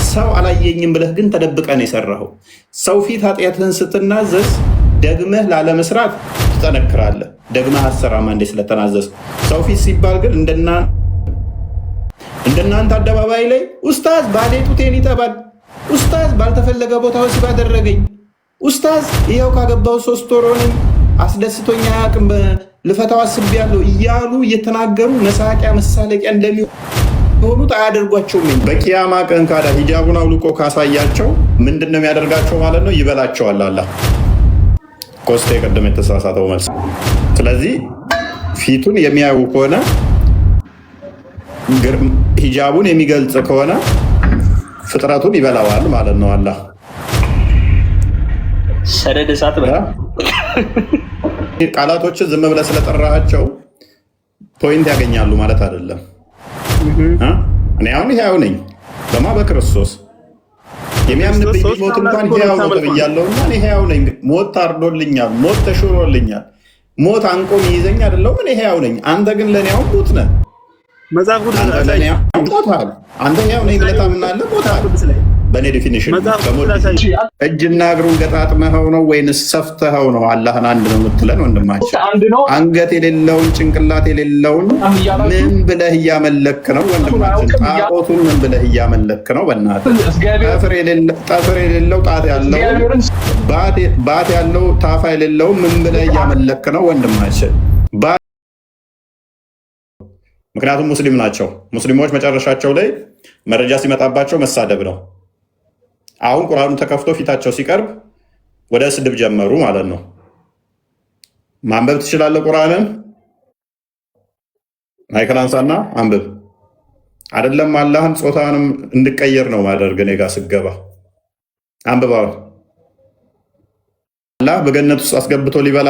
ሰው አላየኝም ብለህ ግን ተደብቀን የሰራኸው ሰው ፊት ኃጢአትህን ስትናዘዝ ደግመህ ላለመስራት ትጠነክራለህ። ደግመህ አሰራም አንዴ ስለተናዘዝ። ሰው ፊት ሲባል ግን እንደናንተ አደባባይ ላይ ኡስታዝ ባሌ ጡቴን ይጠባል፣ ኡስታዝ ባልተፈለገ ቦታ ወሲብ አደረገኝ፣ ኡስታዝ ይኸው ካገባው 3 ወር ሆነኝ፣ አስደስቶኛ አያውቅም፣ ልፈታው አስቤያለሁ እያሉ እየተናገሩ መሳቂያ መሳለቂያ እንደሚሆኑት አያደርጓቸውም። በቂያማ ቀን ካዳ ሂጃቡን አውልቆ ካሳያቸው ምንድን ነው የሚያደርጋቸው ማለት ነው? ይበላቸዋል። አላህ ኮስቴ ቀደም የተሳሳተው መልስ። ስለዚህ ፊቱን የሚያዩ ከሆነ ሂጃቡን የሚገልጽ ከሆነ ፍጥረቱን ይበላዋል ማለት ነው። አላህ ሰደድ እሳት ቃላቶችን ዝም ብለህ ስለጠራሃቸው ፖይንት ያገኛሉ ማለት አይደለም። እኔ አሁን ሕያው ነኝ በክርስቶስ የሚያምንብኝ ሞት እንኳን ሕያው ነው ተብያለሁና እኔ ሕያው ነኝ። ሞት ታርዶልኛል፣ ሞት ተሽሮልኛል፣ ሞት አንቆም ይይዘኝ አይደለሁም። እኔ ሕያው ነኝ። አንተ ግን ለእኔ አሁን ሞት ነህ። አንተ ሕያው ነኝ ብለህ ታምናለህ፣ ሞታል። በእኔ ዴፊኒሽን እጅና እግሩን ገጣጥመኸው ነው ወይንስ ሰፍተኸው ነው አላህን አንድ ነው የምትለን? ወንድማችን አንገት የሌለውን ጭንቅላት የሌለውን ምን ብለህ እያመለክ ነው? ወንድማችን ጣዖቱን ምን ብለህ እያመለክ ነው? በእናትህ ጠፍር የሌለው ጣት ያለው ባት ያለው ታፋ የሌለው ምን ብለህ እያመለክ ነው? ወንድማችን ምክንያቱም ሙስሊም ናቸው። ሙስሊሞች መጨረሻቸው ላይ መረጃ ሲመጣባቸው መሳደብ ነው። አሁን ቁርአኑ ተከፍቶ ፊታቸው ሲቀርብ ወደ ስድብ ጀመሩ ማለት ነው። ማንበብ ትችላለህ? ቁርአንን ማይክል አንሳና አንብብ። አይደለም አላህን ጾታንም እንድቀየር ነው ማደርግ። እኔ ጋር ስገባ አንብባው። አላህ በገነት ውስጥ አስገብቶ ሊበላ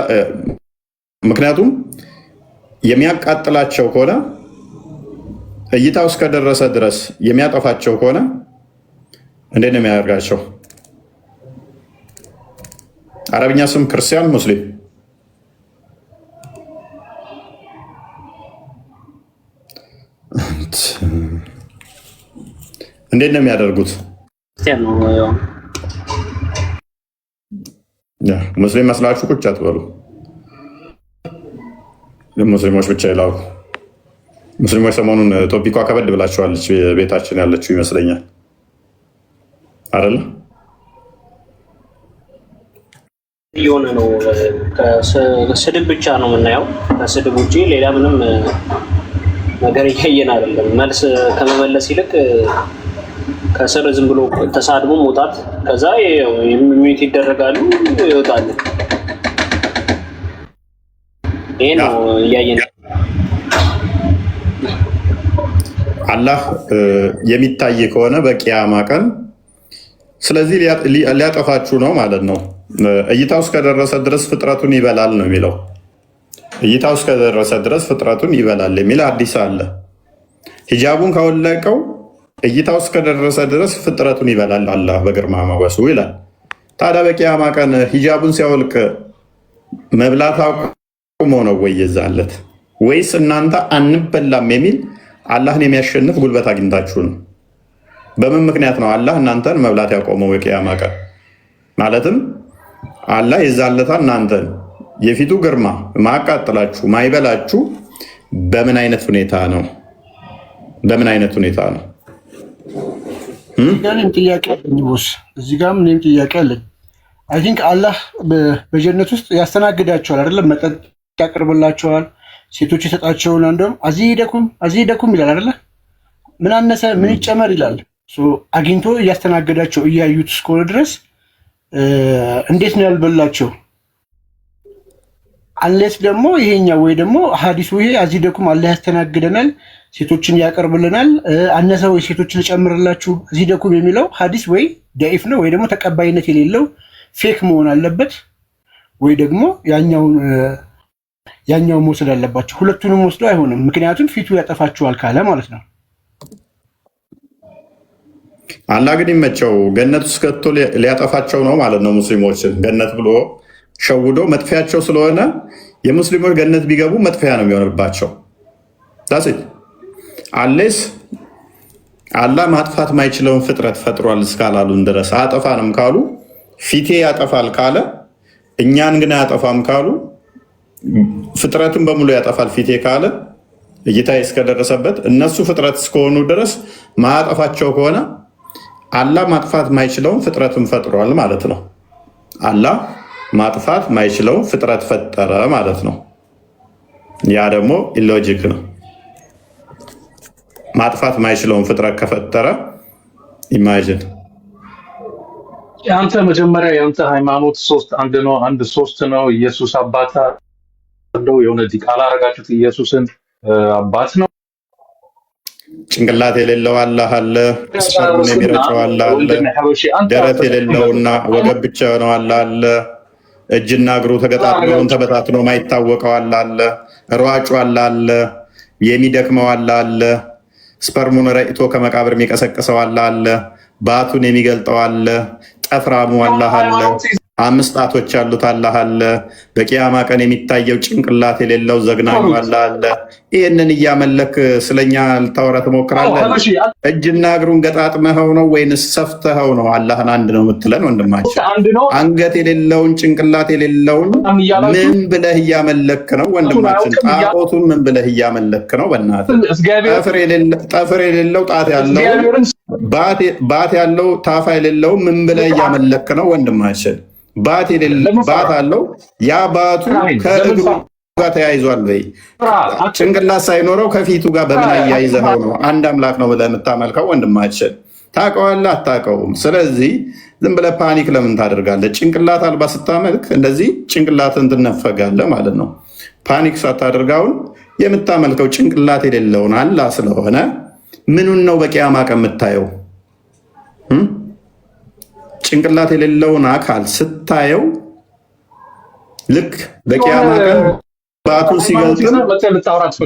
ምክንያቱም የሚያቃጥላቸው ከሆነ እይታው እስከደረሰ ድረስ የሚያጠፋቸው ከሆነ እንዴት ነው የሚያደርጋቸው? አረብኛ ስም ክርስቲያን፣ ሙስሊም እንዴት ነው የሚያደርጉት? ሙስሊም መስላችሁ ቁጭ አትበሉ። ሙስሊሞች ብቻ ይላሉ። ሙስሊሞች ሰሞኑን ቶፒኳ ከበድ ብላችኋለች። ቤታችን ያለችው ይመስለኛል አይደለ? የሆነ ነው። ስድብ ብቻ ነው የምናየው። ከስድብ ውጭ ሌላ ምንም ነገር እያየን አይደለም። መልስ ከመመለስ ይልቅ ከስር ዝም ብሎ ተሳድቦ መውጣት፣ ከዛ ሚዩት ይደረጋሉ፣ ይወጣሉ። ይሄ ነው እያየን። አላህ የሚታይ ከሆነ በቂያማ ቀን ስለዚህ ሊያጠፋችሁ ነው ማለት ነው። እይታው እስከደረሰ ድረስ ፍጥረቱን ይበላል ነው የሚለው። እይታው እስከደረሰ ድረስ ፍጥረቱን ይበላል የሚል አዲስ አለ። ሂጃቡን ካወለቀው እይታው እስከደረሰ ድረስ ፍጥረቱን ይበላል አላህ በግርማ ሞገሱ ይላል። ታዲያ በቂያማ ቀን ሂጃቡን ሲያወልቅ መብላት አቁሞ ነው ወይ የዛለት? ወይስ እናንተ አንበላም የሚል አላህን የሚያሸንፍ ጉልበት አግኝታችሁ ነው? በምን ምክንያት ነው አላህ እናንተን መብላት ያቆመው? የቂያማ ቀን ማለትም አላህ የዛለታ እናንተን የፊቱ ግርማ ማቃጥላችሁ ማይበላችሁ በምን አይነት ሁኔታ ነው? በምን አይነት ሁኔታ ነው? እኔም ጥያቄ አለኝ ቦስ፣ እዚህ ጋርም እኔም ጥያቄ አለኝ። አይ ቲንክ አላህ በጀነት ውስጥ ያስተናግዳቸዋል አይደለም? መጠጥ ያቀርብላቸዋል፣ ሴቶች የሰጣቸውን እንደውም አዚደኩም ይላል አይደለ? ምን አነሰ ምን ይጨመር ይላል። አግኝቶ እያስተናገዳቸው እያዩት እስከሆነ ድረስ እንዴት ነው ያልበላቸው? አንሌስ ደግሞ ይሄኛው ወይ ደግሞ ሀዲሱ ይሄ አዚደኩም አላህ ያስተናግደናል፣ ሴቶችን ያቀርብልናል፣ አነሰ ወይ ሴቶችን ልጨምርላችሁ አዚደኩም የሚለው ሀዲስ ወይ ደኢፍ ነው ወይ ደግሞ ተቀባይነት የሌለው ፌክ መሆን አለበት፣ ወይ ደግሞ ያኛው መውሰድ አለባቸው። ሁለቱንም ወስዶ አይሆንም፣ ምክንያቱም ፊቱ ያጠፋችኋል ካለ ማለት ነው። አላህ ግን ይመቸው ገነት ውስጥ ከቶ ሊያጠፋቸው ነው ማለት ነው። ሙስሊሞችን ገነት ብሎ ሸውዶ መጥፊያቸው ስለሆነ የሙስሊሞች ገነት ቢገቡ መጥፊያ ነው የሚሆንባቸው። ዳሴት አሌስ አላህ ማጥፋት ማይችለውን ፍጥረት ፈጥሯል እስካላሉን ድረስ አጠፋንም ካሉ ፊቴ ያጠፋል ካለ እኛን ግን አያጠፋም ካሉ ፍጥረቱን በሙሉ ያጠፋል ፊቴ ካለ እይታ እስከደረሰበት እነሱ ፍጥረት እስከሆኑ ድረስ ማጠፋቸው ከሆነ አላህ ማጥፋት ማይችለውን ፍጥረቱን ፈጥሯል ማለት ነው። አላህ ማጥፋት ማይችለውን ፍጥረት ፈጠረ ማለት ነው። ያ ደግሞ ኢሎጂክ ነው። ማጥፋት ማይችለውን ፍጥረት ከፈጠረ ኢማጂን የአንተ መጀመሪያ የአንተ ሃይማኖት ሶስት አንድ ነው፣ አንድ ሶስት ነው። ኢየሱስ አባት አለው። የሆነ ዲቃላ አረጋችሁት ኢየሱስን አባት ነው። ጭንቅላት የሌለው አላህ አለ። ስፐርሙን የሚረጨው አላህ አለ። ደረት የሌለውና ወገብ ብቻ የሆነው አላህ አለ። እጅና እግሩ ተገጣጥመውን ተበታትኖ ማይታወቀው አላህ አለ። ሯጩ አላህ አለ። የሚደክመው አላህ አለ። ስፐርሙን ረጭቶ ከመቃብር የሚቀሰቅሰው አላህ አለ። ባቱን የሚገልጠው አለ። ጠፍራሙ አላህ አለ። 5 ጣቶች ያሉት አላህ አለ። በቂያማ ቀን የሚታየው ጭንቅላት የሌለው ዘግናኙ አላህ አለ። ይህንን እያመለክ ስለኛ ልታወራ ትሞክራለህ? እጅና እግሩን ገጣጥመኸው ነው ወይንስ ሰፍተኸው ነው አላህን አንድ ነው የምትለን? ወንድማችን አንገት የሌለውን ጭንቅላት የሌለውን ምን ብለህ እያመለክ ነው? ወንድማችን ጣዖቱን ምን ብለህ እያመለክ ነው? በእናትህ ጠፍር የሌለው ጣት ያለው ባት ያለው ታፋ የሌለው ምን ብለህ እያመለክ ነው? ወንድማችን ባት አለው። ያ ባቱ ከእግሩ ጋር ተያይዟል ወይ? ጭንቅላት ሳይኖረው ከፊቱ ጋር በምን አያይዘኸው ነው አንድ አምላክ ነው ብለህ የምታመልከው? ወንድማችን ታውቀዋለህ አታውቀውም? ስለዚህ ዝም ብለህ ፓኒክ ለምን ታደርጋለህ? ጭንቅላት አልባ ስታመልክ እንደዚህ ጭንቅላትን ትነፈጋለህ ማለት ነው። ፓኒክ ሳታደርጋውን የምታመልከው ጭንቅላት የሌለውን አላህ ስለሆነ ምኑን ነው በቂያማ ቀን የምታየው? ጭንቅላት የሌለውን አካል ስታየው ልክ በቂያማ ቀን ባቱ ሲገልጥም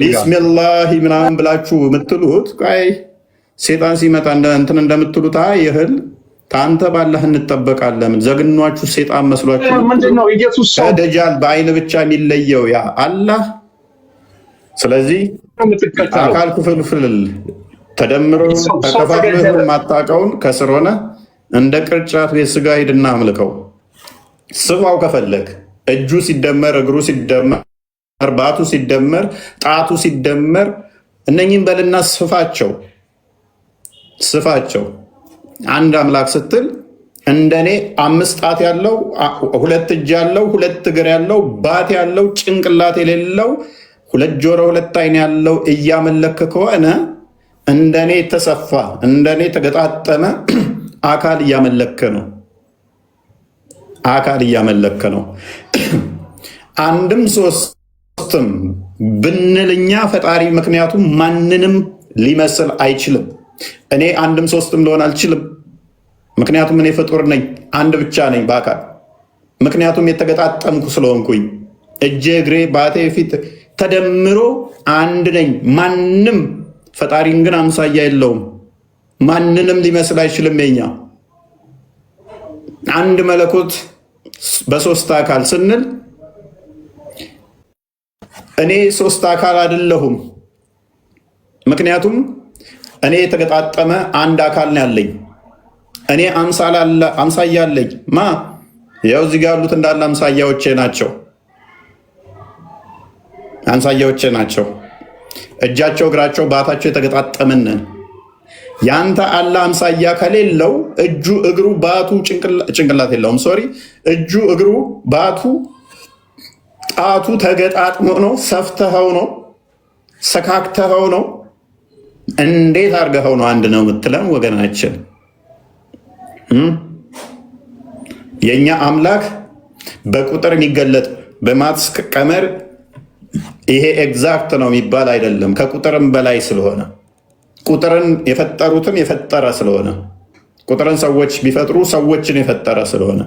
ቢስሚላሂ ምናምን ብላችሁ የምትሉት ቆይ ሴጣን ሲመጣ እንትን እንደምትሉት ይህል ታንተ ባላህ እንጠበቃለን። ዘግኗችሁ ሴጣን መስሏችሁ ከደጃል በአይን ብቻ የሚለየው ያ አላህ። ስለዚህ አካል ክፍልፍል ተደምሮ ተከፋፍሎ የማታውቀውን ከስር ሆነ እንደ ቅርጫት ቤት ስጋ ሂድና አምልከው። ስፋው ከፈለግ እጁ ሲደመር እግሩ ሲደመር ባቱ ሲደመር ጣቱ ሲደመር እነኝም በልና ስፋቸው። አንድ አምላክ ስትል እንደኔ 5 ጣት ያለው 2 እጅ ያለው 2 እግር ያለው ባት ያለው ጭንቅላት የሌለው 2 ጆሮ 2 አይን ያለው እያመለክ ከሆነ እንደኔ የተሰፋ እንደኔ ተገጣጠመ አካል እያመለክ ነው። አንድም ሶስትም ብንልኛ ፈጣሪ ምክንያቱም ማንንም ሊመስል አይችልም። እኔ አንድም ሶስትም ልሆን አልችልም። ምክንያቱም እኔ ፍጡር ነኝ፣ አንድ ብቻ ነኝ በአካል። ምክንያቱም የተገጣጠምኩ ስለሆንኩኝ እጄ፣ እግሬ፣ ባቴ፣ ፊት ተደምሮ አንድ ነኝ። ማንም ፈጣሪን ግን አምሳያ የለውም። ማንንም ሊመስል አይችልም። የኛ አንድ መለኮት በ3 አካል ስንል እኔ 3 አካል አይደለሁም። ምክንያቱም እኔ የተገጣጠመ አንድ አካል ነው ያለኝ። እኔ አምሳያ አለኝ። ያው እዚህ ጋር ያሉት እንዳለ አምሳያዎቼ ናቸው። እጃቸው፣ እግራቸው፣ ባታቸው የተገጣጠምንን ያንተ አላህ አምሳያ ከሌለው እጁ፣ እግሩ፣ ባቱ ጭንቅላት የለውም። ሶሪ እጁ፣ እግሩ፣ ባቱ፣ ጣቱ ተገጣጥሞ ነው። ሰፍተኸው ነው፣ ሰካክተኸው ነው። እንዴት አድርገኸው ነው አንድ ነው የምትለን? ወገናችን የእኛ አምላክ በቁጥር የሚገለጥ በማትስ ቀመር ይሄ ኤግዛክት ነው የሚባል አይደለም። ከቁጥርም በላይ ስለሆነ ቁጥርን የፈጠሩትን የፈጠረ ስለሆነ ቁጥርን ሰዎች ቢፈጥሩ ሰዎችን የፈጠረ ስለሆነ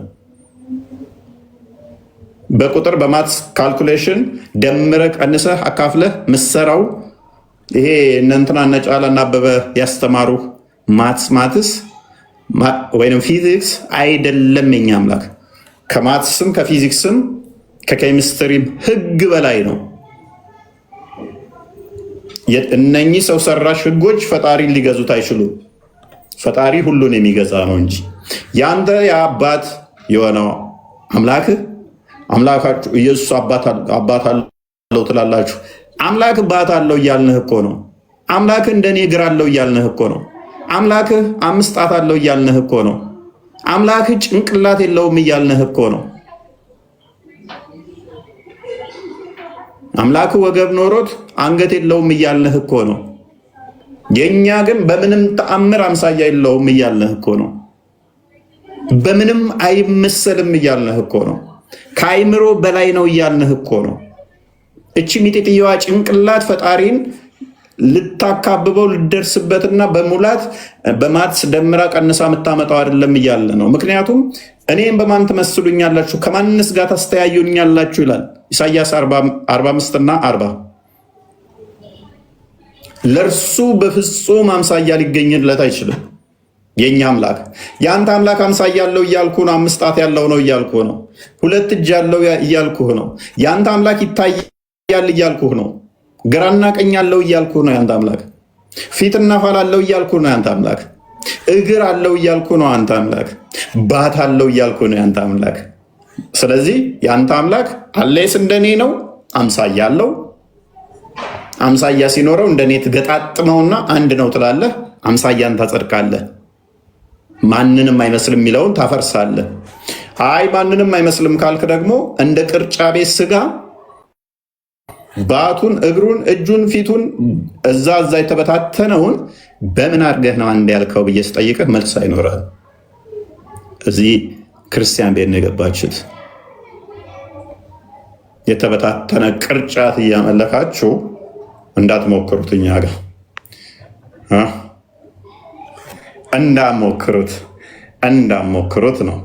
በቁጥር በማትስ ካልኩሌሽን ደምረህ ቀንሰህ አካፍለህ ምሰራው ይሄ እነንትና ነጫላ እና አበበ ያስተማሩ ማትስ ወይም ፊዚክስ አይደለም። የኛ አምላክ ከማትስም ከፊዚክስም ከኬሚስትሪም ህግ በላይ ነው። እነኚህ ሰው ሰራሽ ህጎች ፈጣሪን ሊገዙት አይችሉም። ፈጣሪ ሁሉን የሚገዛ ነው እንጂ ያንተ የአባት የሆነው አምላካችሁ ኢየሱስ አባት አለው ትላላችሁ። አምላክ ባት አለው እያልንህ እኮ ነው። አምላክ እንደኔ እግር አለው እያልንህ እኮ ነው። አምላክህ 5 ጣት አለው እያልንህ እኮ ነው። አምላክህ ጭንቅላት የለውም እያልንህ እኮ ነው። አምላክህ ወገብ ኖሮት አንገት የለውም እያልንህ እኮ ነው። የኛ ግን በምንም ተአምር አምሳያ የለውም እያልንህ እኮ ነው። በምንም አይመሰልም እያልንህ እኮ ነው። ከአይምሮ በላይ ነው እያልንህ እኮ ነው። እቺ ሚጢጥየዋ ጭንቅላት ፈጣሪን ልታካብበው ልደርስበትና በሙላት በማትስ ደምራ ቀንሳ የምታመጣው አይደለም እያለ ነው። ምክንያቱም እኔም በማን ትመስሉኛላችሁ ከማንስ ጋር ታስተያዩኛላችሁ ይላል ኢሳይያስ 45 እና 40። ለእርሱ በፍጹም አምሳያ ሊገኝለት አይችልም። የኛ አምላክ የአንተ አምላክ አምሳያ ያለው እያልኩ ነው። 5 ጣት ያለው ነው እያልኩ ነው። 2 እጅ ያለው እያልኩ ነው። የአንተ አምላክ ይታያል እያልኩ ነው። ግራና ቀኝ ያለው እያልኩ ነው። ያንተ አምላክ ፊትና ኋላ አለው እያልኩ ነው። ያንተ አምላክ እግር አለው እያልኩ ነው። አንተ አምላክ ባት አለው እያልኩ ነው። ያንተ አምላክ ስለዚህ ያንተ አምላክ አለስ እንደኔ ነው። አምሳያ አለው። አምሳያ ሲኖረው እንደኔ ትገጣጥመውና አንድ ነው ትላለህ። አምሳያን ታጸድቃለህ። ማንንም አይመስልም የሚለውን ታፈርሳለህ። አይ ማንንም አይመስልም ካልክ ደግሞ እንደ ቅርጫ ቤት ስጋ ባቱን፣ እግሩን፣ እጁን፣ ፊቱን እዛ የተበታተነውን በምን አድርገህ ነው አንድ ያልከው ብዬ ስጠይቅህ መልስ አይኖርህም። እዚህ ክርስቲያን ቤት ነው የገባችሁት። የተበታተነ ቅርጫት እያመለካችሁ እንዳትሞክሩት፣ እኛ ጋር እንዳትሞክሩት ነው።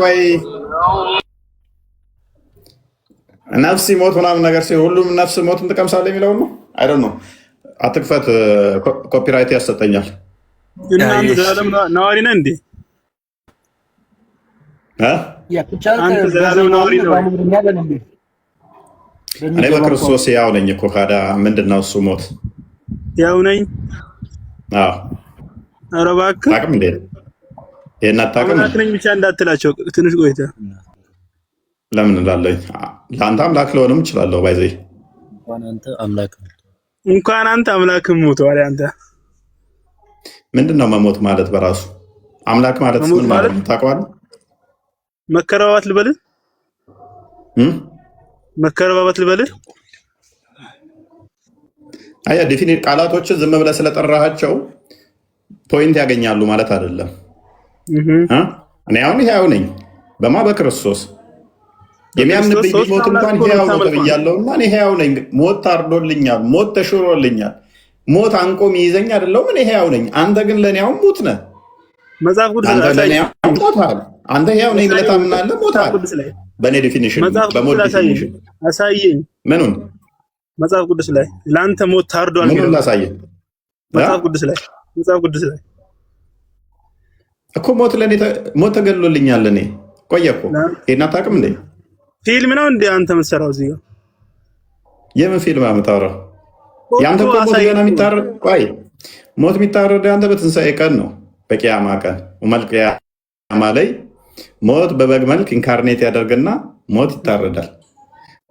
ቆይ ነፍስ ሞት ምናምን ነገር ሲሆን ሁሉም ነፍስ ሞትን ትቀምሳለህ የሚለው ነው። አይደል ነው። አትክፈት፣ ኮፒራይት ያሰጠኛል። እናንተ ዘላለም ነዋሪ ነህ እንዴ? አንተ ዘላለም ነዋሪ ነህ? እኔ በክርስቶስ ያው ነኝ እኮ። ካዳ ምንድን ነው እሱ? ሞት ያው ነኝ። አዎ። ኧረ እባክህ አቅም እንዴ ይሄን አታውቅም? አምላክ ነኝ ብቻ እንዳትላቸው ትንሽ ቆይተህ። ለምን እላለኝ? ለአንተ አምላክ ለሆነም እችላለሁ። ባይዘይ እንኳን አንተ አምላክም ሞተዋል። አንተ ምንድን ነው መሞት ማለት? በራሱ አምላክ ማለት ምን ማለት ነው ታውቀዋለህ? መከረባባት ልበልህ? መከረባባት ልበልህ? አያ ዲፊኒት ቃላቶችን ዝም ብለህ ስለጠራሃቸው ፖይንት ያገኛሉ ማለት አይደለም። እኔ አሁን ሕያው ነኝ በማ በክርስቶስ የሚያምንብኝ ቢሞት እንኳን ሕያው ነው ተብያለሁና እኔ ሕያው ነኝ። ሞት ታርዶልኛል። ሞት ተሽሮልኛል። ሞት አንቆም ይዘኝ አይደለሁም። እኔ ሕያው ነኝ። አንተ ግን ለእኔ አሁን ሙት ነህ። መጽሐፍ ቅዱስ አንተ ሕያው ነኝ ብለህ ታምናለህ። ሞታል። በእኔ ዲፊኒሽን በሞት ዲፊኒሽን አሳየኝ። ምኑን? መጽሐፍ ቅዱስ ላይ ለአንተ ሞት ታርዷል። ምኑን ላሳየህ? መጽሐፍ ቅዱስ ላይ እኮ ሞት ተገድሎልኛል። እኔ ቆየ እኮ ይሄን አታውቅም እንዴ? ፊልም ነው እንዴ አንተ የምትሰራው እዚህ ጋር? የምን ፊልም የምታወራው? ያንተ እኮ ሞት ገና የሚታረድ ቆይ፣ ሞት የሚታረድ አንተ በትንሣኤ ቀን ነው፣ በቂያማ ቀን ኡመል ቂያማ ላይ ሞት በበግ መልክ ኢንካርኔት ያደርግና ሞት ይታረዳል።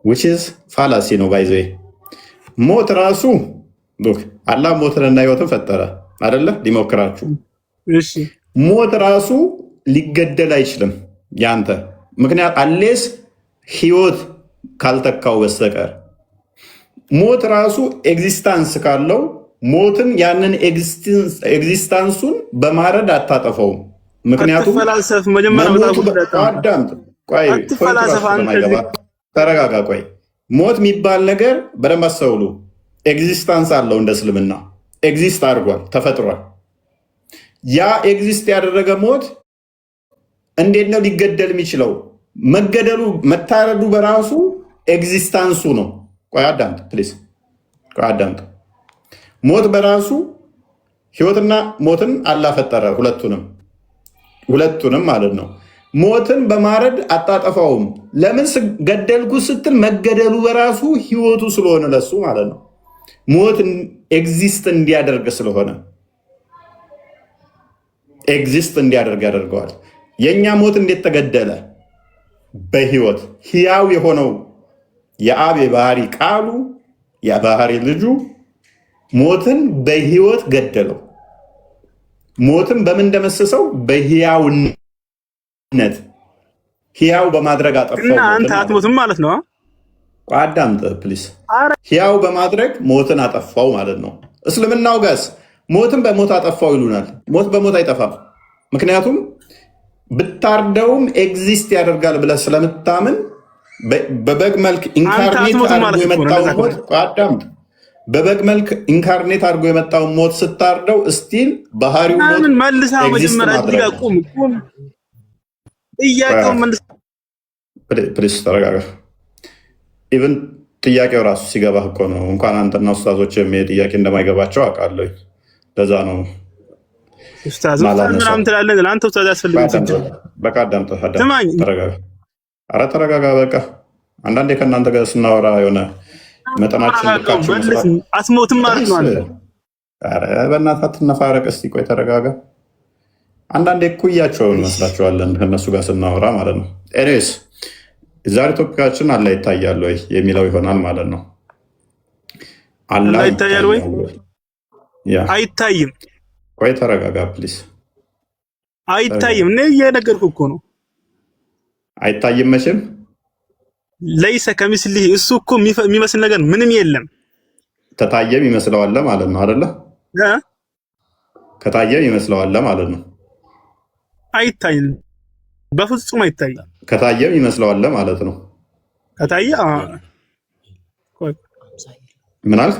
which is fallacy ነው ባይዘ ሞት ራሱ አላህ ሞትንና ህይወትን ፈጠረ አይደለ? ሊሞክራችሁ። እሺ ሞት ራሱ ሊገደል አይችልም ያንተ ምክንያት አሌስ ህይወት ካልተካው በስተቀር ሞት ራሱ ኤግዚስታንስ ካለው ሞትን ያንን ኤግዚስታንሱን በማረድ አታጠፈውም። ምክንያቱም ተረጋጋ። ቆይ ሞት የሚባል ነገር በደንብ አስተውሉ። ኤግዚስታንስ አለው። እንደ እስልምና ኤግዚስት አድርጓል፣ ተፈጥሯል። ያ ኤግዚስት ያደረገ ሞት እንዴት ነው ሊገደል የሚችለው? መገደሉ መታረዱ በራሱ ኤግዚስታንሱ ነው። ቆይ አዳምጥ ፕሊዝ፣ ቆይ አዳምጥ። ሞት በራሱ ህይወትና ሞትን አላህ ፈጠረ፣ ሁለቱንም ማለት ነው። ሞትን በማረድ አታጠፋውም። ለምን ገደልኩ ስትል መገደሉ በራሱ ህይወቱ ስለሆነ ለሱ ማለት ነው። ሞት ኤግዚስት እንዲያደርግ ስለሆነ ኤግዚስት እንዲያደርግ ያደርገዋል። የእኛ ሞት እንዴት ተገደለ? በህይወት ህያው የሆነው የአብ የባህሪ ቃሉ የባህሪ ልጁ ሞትን በህይወት ገደለው። ሞትን በምን እንደመሰሰው? በህያውነት ህያው በማድረግ አጠፋው። እና አንተ አትሞትም ማለት ነው። አዳምጥ ፕሊስ። ህያው በማድረግ ሞትን አጠፋው ማለት ነው። እስልምናው ጋስ ሞትን በሞት አጠፋው ይሉናል። ሞት በሞት አይጠፋም። ምክንያቱም ብታርደውም ኤግዚስት ያደርጋል ብለህ ስለምታምን በበግ መልክ ኢንካርኔት አድርጎ የመጣውን ሞት አዳምጥ። በበግ መልክ ኢንካርኔት አድርጎ የመጣውን ሞት ስታርደው እስቲል ባህሪው ሞት መልሳ መጀመሪያ እዚህ ጋር ቁም ጥያቄው መልስ። ፕሊስ ተረጋጋ። ኢቭን ጥያቄው ራሱ ሲገባህ እኮ ነው። እንኳን አንተና ኡስታዞች የሚሄድ ጥያቄ እንደማይገባቸው አውቃለሁ። ለዛ ነው ኡስታዝ ምናምን ትላለህ። ለአንተ ኡስታዝ ያስፈልጋል። በቃ አዳምጥ። ተረጋጋ። ኧረ ተረጋጋ። በቃ አንዳንዴ ከእናንተ ጋር ስናወራ የሆነ መጠናችን ልካችሁ አትሞትም ማለት ነው። ኧረ በእናትህ አትነፋረቅ። እስኪ ቆይ ተረጋጋ። አንዳንዴ እኩያቸውን እንመስላቸዋለን ከእነሱ ጋር ስናወራ ማለት ነው። ኤኒዌይስ ዛሬ ቶፒካችን አላህ ይታያል ወይ የሚለው ይሆናል ማለት ነው። አላህ ይታያል ወይ? አይታይም። ቆይ ተረጋጋ ፕሊስ። አይታይም ነው እየነገርኩህ እኮ ነው። አይታይም መቼም ለይሰ ከሚስሊህ እሱ እኮ የሚመስል ነገር ምንም የለም። ተታየም ይመስለዋል ማለት ነው አይደለ? ከታየም ይመስለዋል ማለት ነው። አይታይም፣ በፍጹም አይታይም። ከታየም ይመስለዋል ማለት ነው። ከታየ ምን አልክ?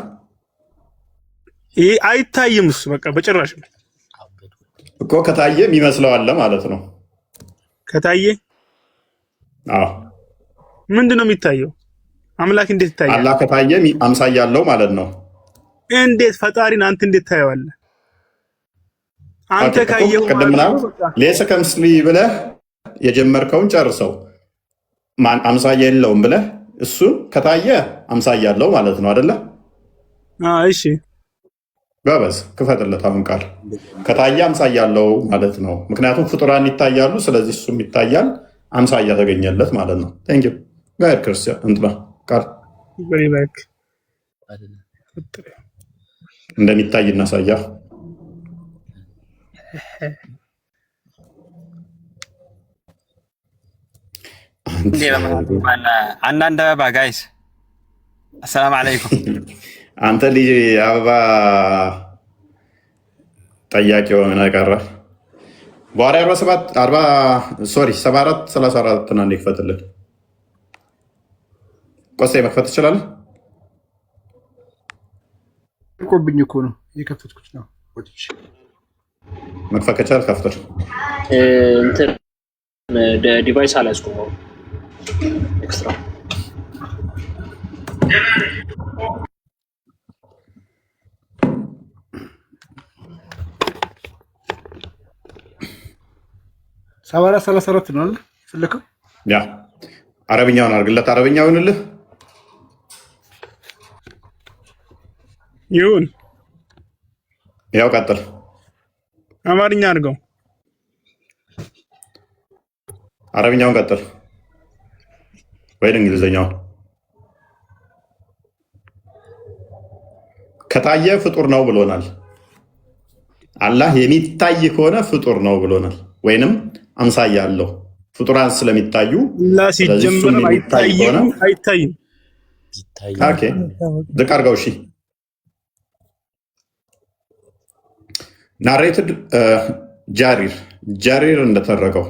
ይሄ አይታይም። እሱ በቃ በጭራሽ እኮ ከታየም ይመስለዋል ማለት ነው። ከታየ ምንድን ነው የሚታየው? አምላክ እንዴት ይታያል? አላህ ከታየ አምሳያ አለው ማለት ነው። እንዴት ፈጣሪን አንተ እንዴት ታየዋለህ? አንተ ካየው ቅድም ምናምን ሌሰ ከምስሊ ብለህ የጀመርከውን ጨርሰው። ማን አምሳያ የለውም ብለህ እሱን ከታየ አምሳያ አለው ማለት ነው አይደለ? እሺ ጋበዝ ክፈትለት። አሁን ቃል ከታየ አምሳያ አለው ማለት ነው። ምክንያቱም ፍጡራን ይታያሉ፣ ስለዚህ እሱም ይታያል፣ አምሳያ ተገኘለት ማለት ነው። ቴንክ ዩ ጋር ክርስቲያን እንትና ቃል እንደሚታይ እናሳያ። አንዳንድ አበባ ጋይስ አሰላም አለይኩም። አንተ ልጅ አበባ ጠያቂ ሆነ ቀረ። በኋላ 74 34 እና እንዲክፈትልን ቆሴ መክፈት ትችላለህ? ቆብኝ እኮ ነው የከፈትኩት ነው። መክፈት ከቻልክ ከፍተህ እንትን ዲቫይስ አላስቆም ኤክስትራ ሰባራ 34 ነው አይደል? ፍልከው ያ አረብኛውን አድርግለት። አረብኛው ይሁንልህ ይሁን። ያው ቀጥል። አማርኛ አድርገው። አረብኛውን ቀጥል ወይ እንግሊዘኛውን። ከታየ ፍጡር ነው ብሎናል። አላህ የሚታይ ከሆነ ፍጡር ነው ብሎናል። ወይንም አምሳያ አለው። ፍጡራን ስለሚታዩ ሲጀምር አይታይም። ኦኬ ዝቅ አድርገው። እሺ ናሬትድ ጃሪር እንደተረከው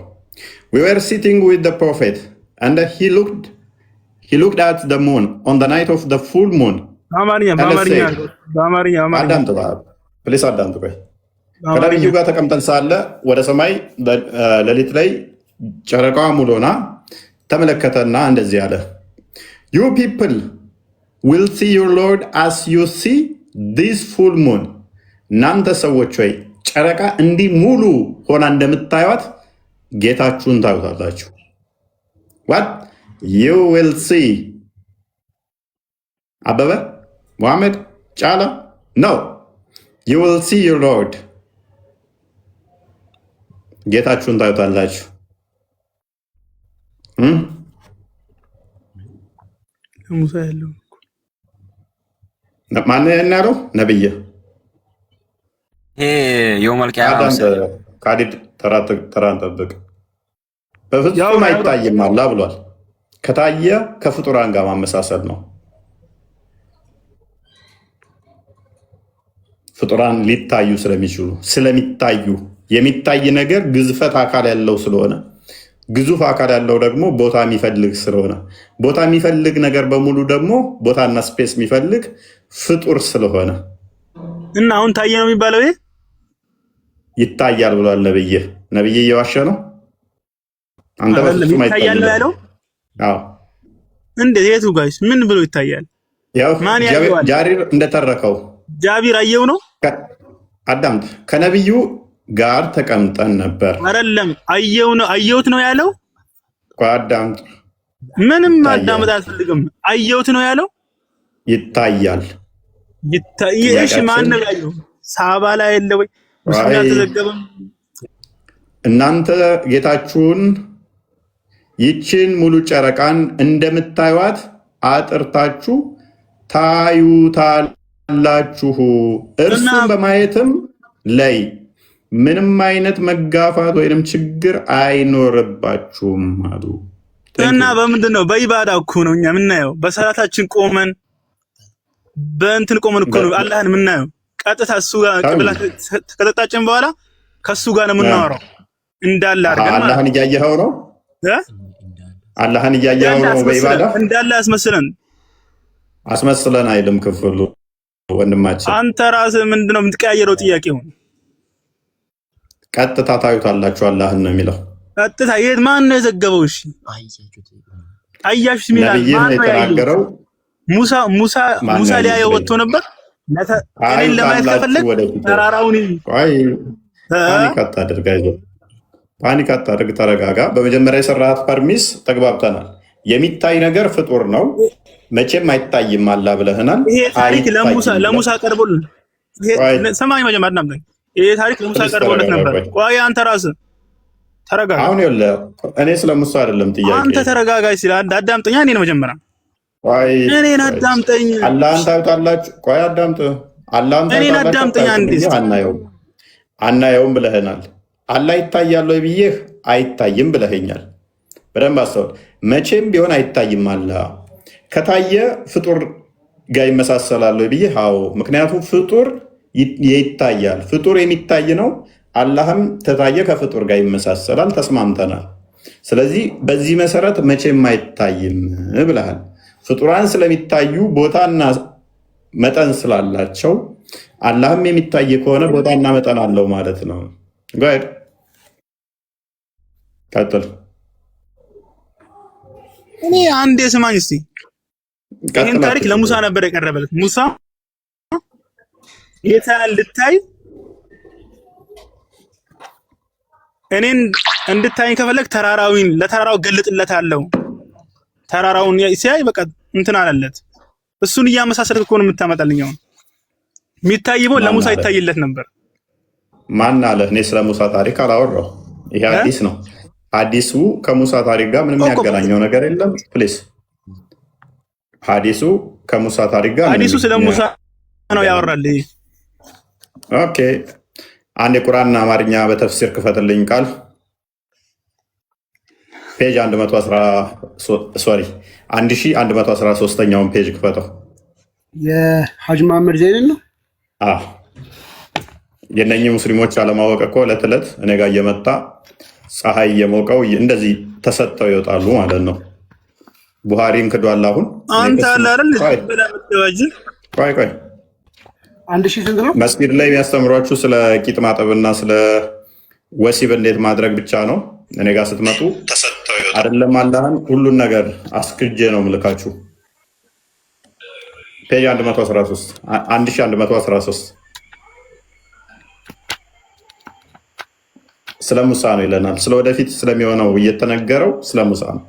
we were sitting with the prophet and he looked at the moon on the night of the full moon. አዳምጥ ቆይ። ከነቢዩ ጋር ተቀምጠን ሳለ ወደ ሰማይ ሌሊት ላይ ጨረቃዋ ሙሉ ሆና ተመለከተና እንደዚህ አለ፣ you people will see your Lord as you see this full moon. እናንተ ሰዎች ወይ ጨረቃ እንዲህ ሙሉ ሆና እንደምታዩት ጌታችሁን ታዩታላችሁ። what you will see አበበ መሐመድ ጫላ no you will see your lord ጌታችሁን ታዩታላችሁ። ሙሳ ያለው ማን ያለው ነብይ ይሄ የውመል ቂያማ ካዲድ ተራን ጠብቅ። በፍጹም አይታይም አላህ ብሏል። ከታየ ከፍጡራን ጋር ማመሳሰል ነው። ፍጡራን ሊታዩ ስለሚታዩ የሚታይ ነገር ግዝፈት አካል ያለው ስለሆነ ግዙፍ አካል ያለው ደግሞ ቦታ የሚፈልግ ስለሆነ ቦታ የሚፈልግ ነገር በሙሉ ደግሞ ቦታና ስፔስ የሚፈልግ ፍጡር ስለሆነ እና አሁን ታየ ነው የሚባለው። ይሄ ይታያል ብሏል ነብይ እየዋሸ ነው። አንተ በፍጹም ይታያል ያለው። አዎ እንዴት? የቱ ጋይስ ምን ብሎ ይታያል? ያው ጃሪር እንደተረከው ጃቢር አየው ነው። አዳምጥ። ከነብዩ ጋር ተቀምጠን ነበር። አይደለም አየው ነው አየውት ነው ያለው። አዳምጥ። ምንም ማዳመጥ አልፈልግም። አየውት ነው ያለው። ይታያል። እሺ ማን ነው ያየው? ሳባ ላይ ያለ ወይ ሙስሊም ተዘገበም። እናንተ ጌታችሁን ይችን ሙሉ ጨረቃን እንደምታዩት አጥርታችሁ ታዩታላችሁ። እርሱን በማየትም ላይ ምንም አይነት መጋፋት ወይንም ችግር አይኖርባችሁም አሉ። እና በምንድን ነው? በኢባዳ እኮ ነው እኛ የምናየው። በሰላታችን ቆመን በእንትን ቆመን እኮ ነው አላህን የምናየው። ቀጥታ እሱ ጋር ቅብላ ከተጣጨን በኋላ ከሱ ጋር ነው የምናወራው። እንዳለ አድርገን አላህን እያየኸው ነው አላህን እያየኸው ነው። በኢባዳ እንዳለ አስመስለን አይልም ክፍሉ ወንድማችን። አንተ ራስህ ምንድነው የምትቀያየረው? ጥያቄው ቀጥታ ታዩታላችሁ አላህን ነው የሚለው። ቀጥታ የት ማን ነው የዘገበው? እሺ አያችሁ ሲሚላል ማን ነው የተናገረው? ሙሳ ሊያየው ወጥቶ ነበር። እኔን ለማየት ከፈለግ ተራራውን ፓኒክ አታድርግ፣ ተረጋጋ። በመጀመሪያ የሰራሃት ፐርሚስ ተግባብተናል። የሚታይ ነገር ፍጡር ነው፣ መቼም አይታይም አላ ብለህናል። ይሄ ታሪክ ለሙሳ ቀርቦልን ሰማኝ። መጀመሪያ እናምጣኝ። ይሄ ታሪክ ለሙሳ ቀርቦለት ነበር። ቆይ አንተ ራስህ ተረጋጋ። አሁን ይኸውልህ እኔ ስለ ሙሳ አይደለም ጥያቄ። አንተ ተረጋጋ ሲል አዳምጠኛ። እኔ ነው መጀመሪያ እኔን አዳምጠኝ። አላህን ታዩታላችሁ። ቆይ አዳምጥ። አላህን እኔን አዳምጠኝ። አንዴ አናየውም ብለህናል። አላህ ይታያል ወይ ብዬህ አይታይም ብለኸኛል። በደንብ አስተውል። መቼም ቢሆን አይታይም አላህ። ከታየ ፍጡር ጋር ይመሳሰላል ወይ ብዬህ አዎ። ምክንያቱም ፍጡር ይታያል፣ ፍጡር የሚታይ ነው። አላህም ተታየ ከፍጡር ጋር ይመሳሰላል። ተስማምተናል። ስለዚህ በዚህ መሰረት መቼም አይታይም ብለሃል። ፍጡራን ስለሚታዩ ቦታና መጠን ስላላቸው አላህም የሚታይ ከሆነ ቦታና መጠን አለው ማለት ነው። ጋር ቀጥል። እኔ አንዴ ስማኝ እስቲ። ይህን ታሪክ ለሙሳ ነበር የቀረበለት። ሙሳ ጌታን ልታይ እኔን እንድታይ ከፈለግ ለተራራው ገልጥለታለሁ። ተራራውን ሲያይ በቃ እንትን አለለት። እሱን እያመሳሰልክ እኮ ነው የምታመጣልኝ። አሁን የሚታይበው ለሙሳ ይታይለት ነበር። ማን አለ? እኔ ስለ ሙሳ ታሪክ አላወራሁ። ይሄ አዲስ ነው። ሐዲሱ ከሙሳ ታሪክ ጋር ምንም ያገናኘው ነገር የለም። ፕሊዝ ሐዲሱ ከሙሳ ታሪክ ጋር ሐዲሱ ስለ ሙሳ ነው ያወራልኝ። ኦኬ አንድ የቁርአን አማርኛ በተፍሲር ክፈትልኝ ቃል ፔጅ 1113ኛውን ፔጅ ክፈተው። የሐጅ መሐመድ ዘይን ነው። የነኚህ ሙስሊሞች አለማወቅ እኮ ዕለት ዕለት እኔ ጋር እየመጣ ፀሐይ እየሞቀው እንደዚህ ተሰጠው ይወጣሉ ማለት ነው። ቡሃሪን ክዷል። አሁን አንተ አላረል ቆይ 1000 ስንት ነው? መስጊድ ላይ የሚያስተምሯችሁ ስለ ቂጥ ማጠብና ስለ ወሲብ እንዴት ማድረግ ብቻ ነው። እኔ ጋር ስትመጡ አይደለም አላህን ሁሉን ነገር አስክጄ ነው ምልካችሁ። ፔጅ 1113 ስለ ሙሳ ነው ይለናል። ስለ ወደፊት ስለሚሆነው እየተነገረው ስለ ሙሳ ነው።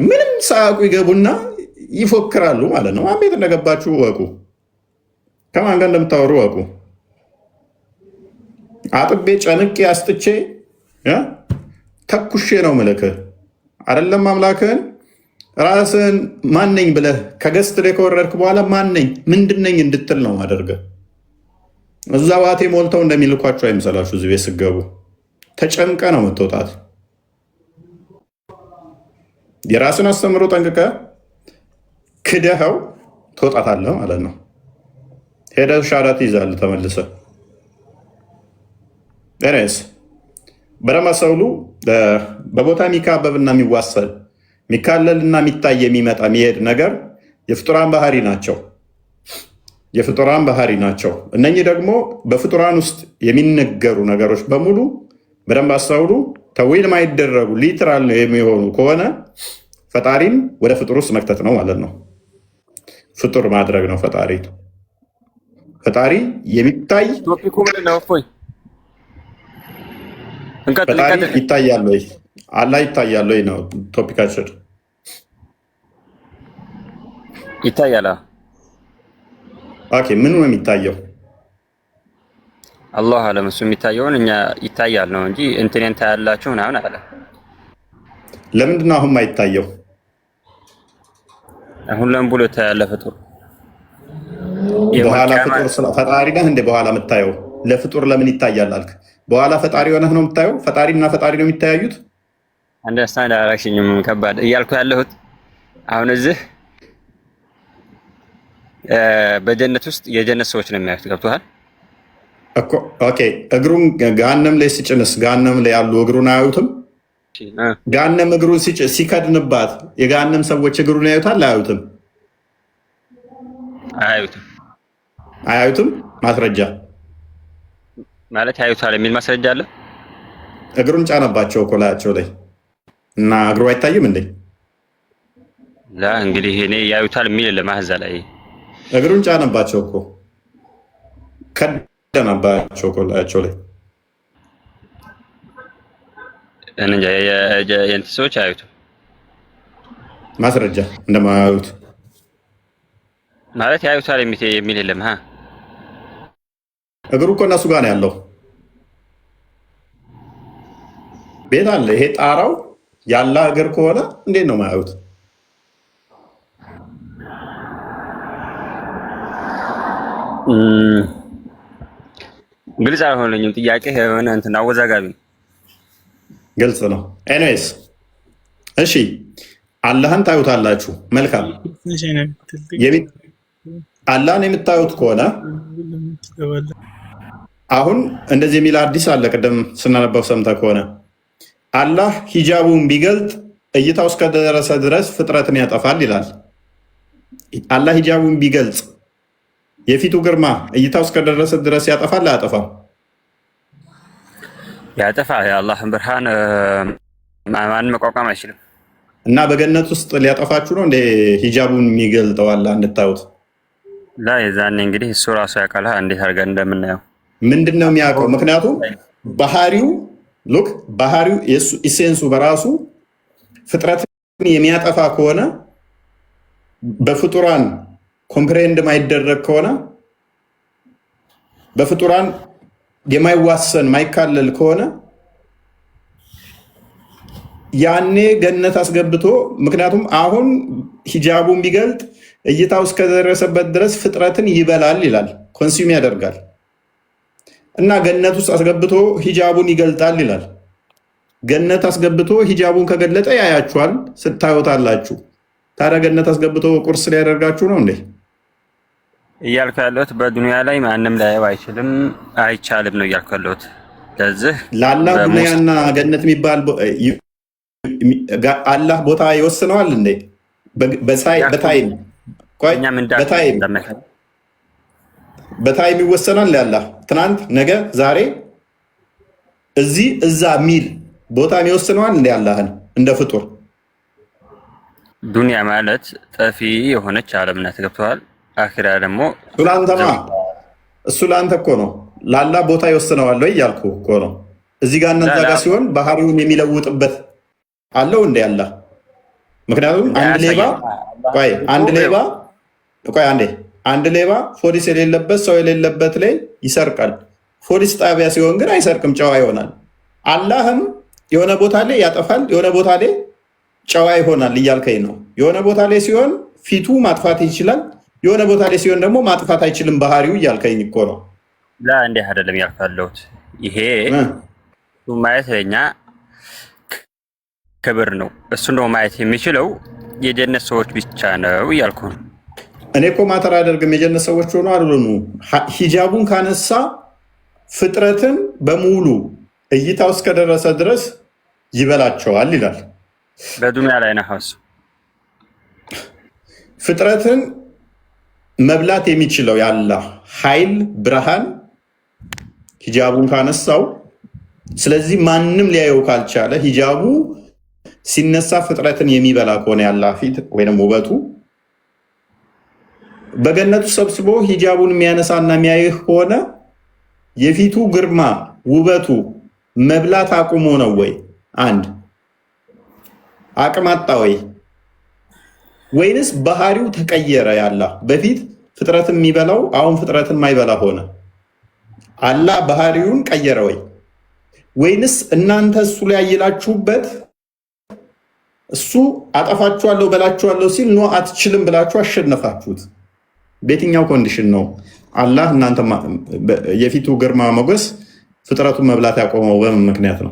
ምንም ሳያውቁ ይገቡና ይፎክራሉ ማለት ነው። ማን ቤት እንደገባችሁ ወቁ፣ ከማን ጋር እንደምታወሩ ወቁ። አጥቤ ጨንቄ አስጥቼ ተኩሼ ነው ምልክህ አይደለም። አምላክህን ራስህን ማነኝ ብለህ ከገስት ላይ ከወረድክ በኋላ ማነኝ ምንድነኝ እንድትል ነው አደርገህ። እዛ ዋቴ ሞልተው እንደሚልኳቸው አይምሰላችሁ። እዚህ ቤት ስገቡ ተጨንቀ ነው የምትወጣት። የራስን አስተምሮ ጠንቅቀ ክደኸው ትወጣታለህ ማለት ነው። ሄደህ ሻዳ ትይዛለህ ተመልሰህ። ስ በደንብ አስተውሉ። በቦታ የሚካበብና የሚዋሰል የሚካለልና የሚታይ የሚመጣ የሚሄድ ነገር የፍጡራን ባህሪ ናቸው። የፍጡራን ባህሪ ናቸው። እነኚህ ደግሞ በፍጡራን ውስጥ የሚነገሩ ነገሮች በሙሉ በደንብ አስተውሉ። ተዊል ማይደረጉ ሊትራል የሚሆኑ ከሆነ ፈጣሪን ወደ ፍጡር ውስጥ መክተት ነው ማለት ነው። ፍጡር ማድረግ ነው ፈጣሪ የሚታይ ፈጣሪ ይታያል ወይ አላህ ይታያል ወይ ነው ቶፒካችን። ይታያል። ኦኬ፣ ምኑ ነው የሚታየው? አላህ አለም። እሱ የሚታየውን እኛ ይታያል ነው እንጂ እንትኔን ታያላችሁ ምናምን አለ። ለምንድን ነው አሁን ማይታየው? አሁን ለምን ብሎ ታያለ? ፍጡር በኋላ ፍጡር ፈጣሪ ነህ እንደ በኋላ የምታየው ለፍጡር ለምን ይታያል አልክ? በኋላ ፈጣሪ ሆነህ ነው የምታየው? ፈጣሪና ፈጣሪ ነው የሚተያዩት? አንደርስታንድ አላሽኝም። ከባድ እያልኩ ያለሁት አሁን እዚህ በጀነት ውስጥ የጀነት ሰዎች ነው የሚያዩት። ገብቶሃል እኮ? ኦኬ፣ እግሩን ገሃነም ላይ ሲጭንስ ገሃነም ላይ ያሉ እግሩን አያዩትም? ገሃነም እግሩን ሲከድንባት የገሃነም ሰዎች እግሩን ያዩታል? አያዩትም? አያዩትም። ማስረጃ ማለት ያዩታል የሚል ማስረጃ አለ። እግሩን ጫነባቸው እኮ ላያቸው ላይ እና እግሩ አይታይም እንዴ? ላ እንግዲህ እኔ ያዩታል የሚል ለማህዛ ላይ እግሩን ጫነባቸው እኮ ከደነባቸው እኮ ላያቸው ላይ እንጃ የእንትን ሰዎች አያዩትም። ማስረጃ እንደማያዩት ማለት ያዩታል የሚል የለም። እግሩ እኮ እነሱ ጋር ነው ያለው። ቤት አለ። ይሄ ጣራው ያለ እግር ከሆነ እንዴት ነው ማያዩት? ግልጽ አልሆነኝም። ጥያቄ የሆነ እንትን አወዛጋቢ ነው። ግልጽ ነው። ኤኒዌይስ እሺ፣ አላህን ታዩታላችሁ። መልካም። አላህን የምታዩት ከሆነ አሁን እንደዚህ የሚል አዲስ አለ። ቅድም ስናነበው ሰምተህ ከሆነ አላህ ሂጃቡን ቢገልጥ እይታው እስከደረሰ ድረስ ፍጥረትን ያጠፋል ይላል። አላህ ሂጃቡን ቢገልጽ የፊቱ ግርማ እይታው እስከደረሰ ድረስ ያጠፋል አያጠፋም? ያጠፋ። የአላህን ብርሃን ማን መቋቋም አይችልም። እና በገነት ውስጥ ሊያጠፋችሁ ነው እንደ ሂጃቡን የሚገልጠው አላህ እንድታዩት? ላ የዛኔ እንግዲህ እሱ ራሱ ያውቃል እንዴት አድርገን እንደምናየው። ምንድን ነው የሚያውቀው? ምክንያቱም ባህሪው ባህሪው የሱ ኢሴንሱ በራሱ ፍጥረትን የሚያጠፋ ከሆነ በፍጡራን ኮምፕሬንድ ማይደረግ ከሆነ በፍጡራን የማይዋሰን ማይካለል ከሆነ ያኔ ገነት አስገብቶ፣ ምክንያቱም አሁን ሂጃቡን ቢገልጥ እይታው እስከደረሰበት ድረስ ፍጥረትን ይበላል ይላል፣ ኮንሱም ያደርጋል። እና ገነት ውስጥ አስገብቶ ሂጃቡን ይገልጣል ይላል። ገነት አስገብቶ ሂጃቡን ከገለጠ ያያችኋል፣ ስታዩታላችሁ። ታዲያ ገነት አስገብቶ ቁርስ ሊያደርጋችሁ ነው እንዴ? እያልኩ ያለሁት በዱንያ ላይ ማንም ላየው አይቻልም ነው እያልኩ ያለሁት። ለዚህ ለአላህ ዱንያና ገነት የሚባል አላህ ቦታ ይወስነዋል እንዴ? በታይም ይወሰናል። ለአላህ ትናንት፣ ነገ፣ ዛሬ፣ እዚህ እዛ የሚል ቦታ ይወስነዋል እንዴ? አላህን እንደ ፍጡር ዱንያ ማለት ጠፊ የሆነች ዓለም ናት። ገብተዋል። አኺራ ደግሞ እሱ ለአንተ እኮ ነው። ለአላህ ቦታ ይወስነዋል ወይ እያልኩ እኮ ነው። እዚህ ጋር እናንተ ጋር ሲሆን ባህሪውን የሚለውጥበት አለው እንደ አላህ። ምክንያቱም አንድ ሌባ ፖሊስ የሌለበት ሰው የሌለበት ላይ ይሰርቃል። ፖሊስ ጣቢያ ሲሆን ግን አይሰርቅም፣ ጨዋ ይሆናል። አላህም የሆነ ቦታ ላይ ያጠፋል፣ የሆነ ቦታ ላይ ጨዋ ይሆናል እያልከኝ ነው። የሆነ ቦታ ላይ ሲሆን ፊቱ ማጥፋት ይችላል፣ የሆነ ቦታ ላይ ሲሆን ደግሞ ማጥፋት አይችልም ባህሪው እያልከኝ እኮ ነው። እንዲህ አይደለም ያልኩት። ይሄ ማየት ለኛ ክብር ነው። እሱ ነው ማየት የሚችለው የጀነት ሰዎች ብቻ ነው እያልኩ ነው። እኔ እኮ ማተር አደርግም የጀነት ሰዎች ሆኖ አልሆኑ። ሂጃቡን ካነሳ ፍጥረትን በሙሉ እይታ ውስጥ ከደረሰ ድረስ ይበላቸዋል ይላል። በዱንያ ላይ ነው ፍጥረትን መብላት የሚችለው የአላህ ኃይል ብርሃን ሂጃቡን ካነሳው፣ ስለዚህ ማንም ሊያየው ካልቻለ ሂጃቡ ሲነሳ ፍጥረትን የሚበላ ከሆነ የአላህ ፊት ወይም ውበቱ በገነቱ ሰብስቦ ሂጃቡን የሚያነሳና የሚያይህ ከሆነ የፊቱ ግርማ ውበቱ መብላት አቁሞ ነው ወይ? አንድ አቅም አጣ ወይ? ወይንስ ባህሪው ተቀየረ? ያላህ በፊት ፍጥረትን የሚበላው አሁን ፍጥረትን ማይበላ ሆነ? አላህ ባህሪውን ቀየረ ወይ? ወይንስ እናንተ እሱ ላይ ያየላችሁበት እሱ አጠፋችኋለሁ በላችኋለሁ ሲል ኖ አትችልም ብላችሁ አሸነፋችሁት? በየትኛው ኮንዲሽን ነው አላህ እናንተ የፊቱ ግርማ ሞገስ ፍጥረቱን መብላት ያቆመው? በምን ምክንያት ነው?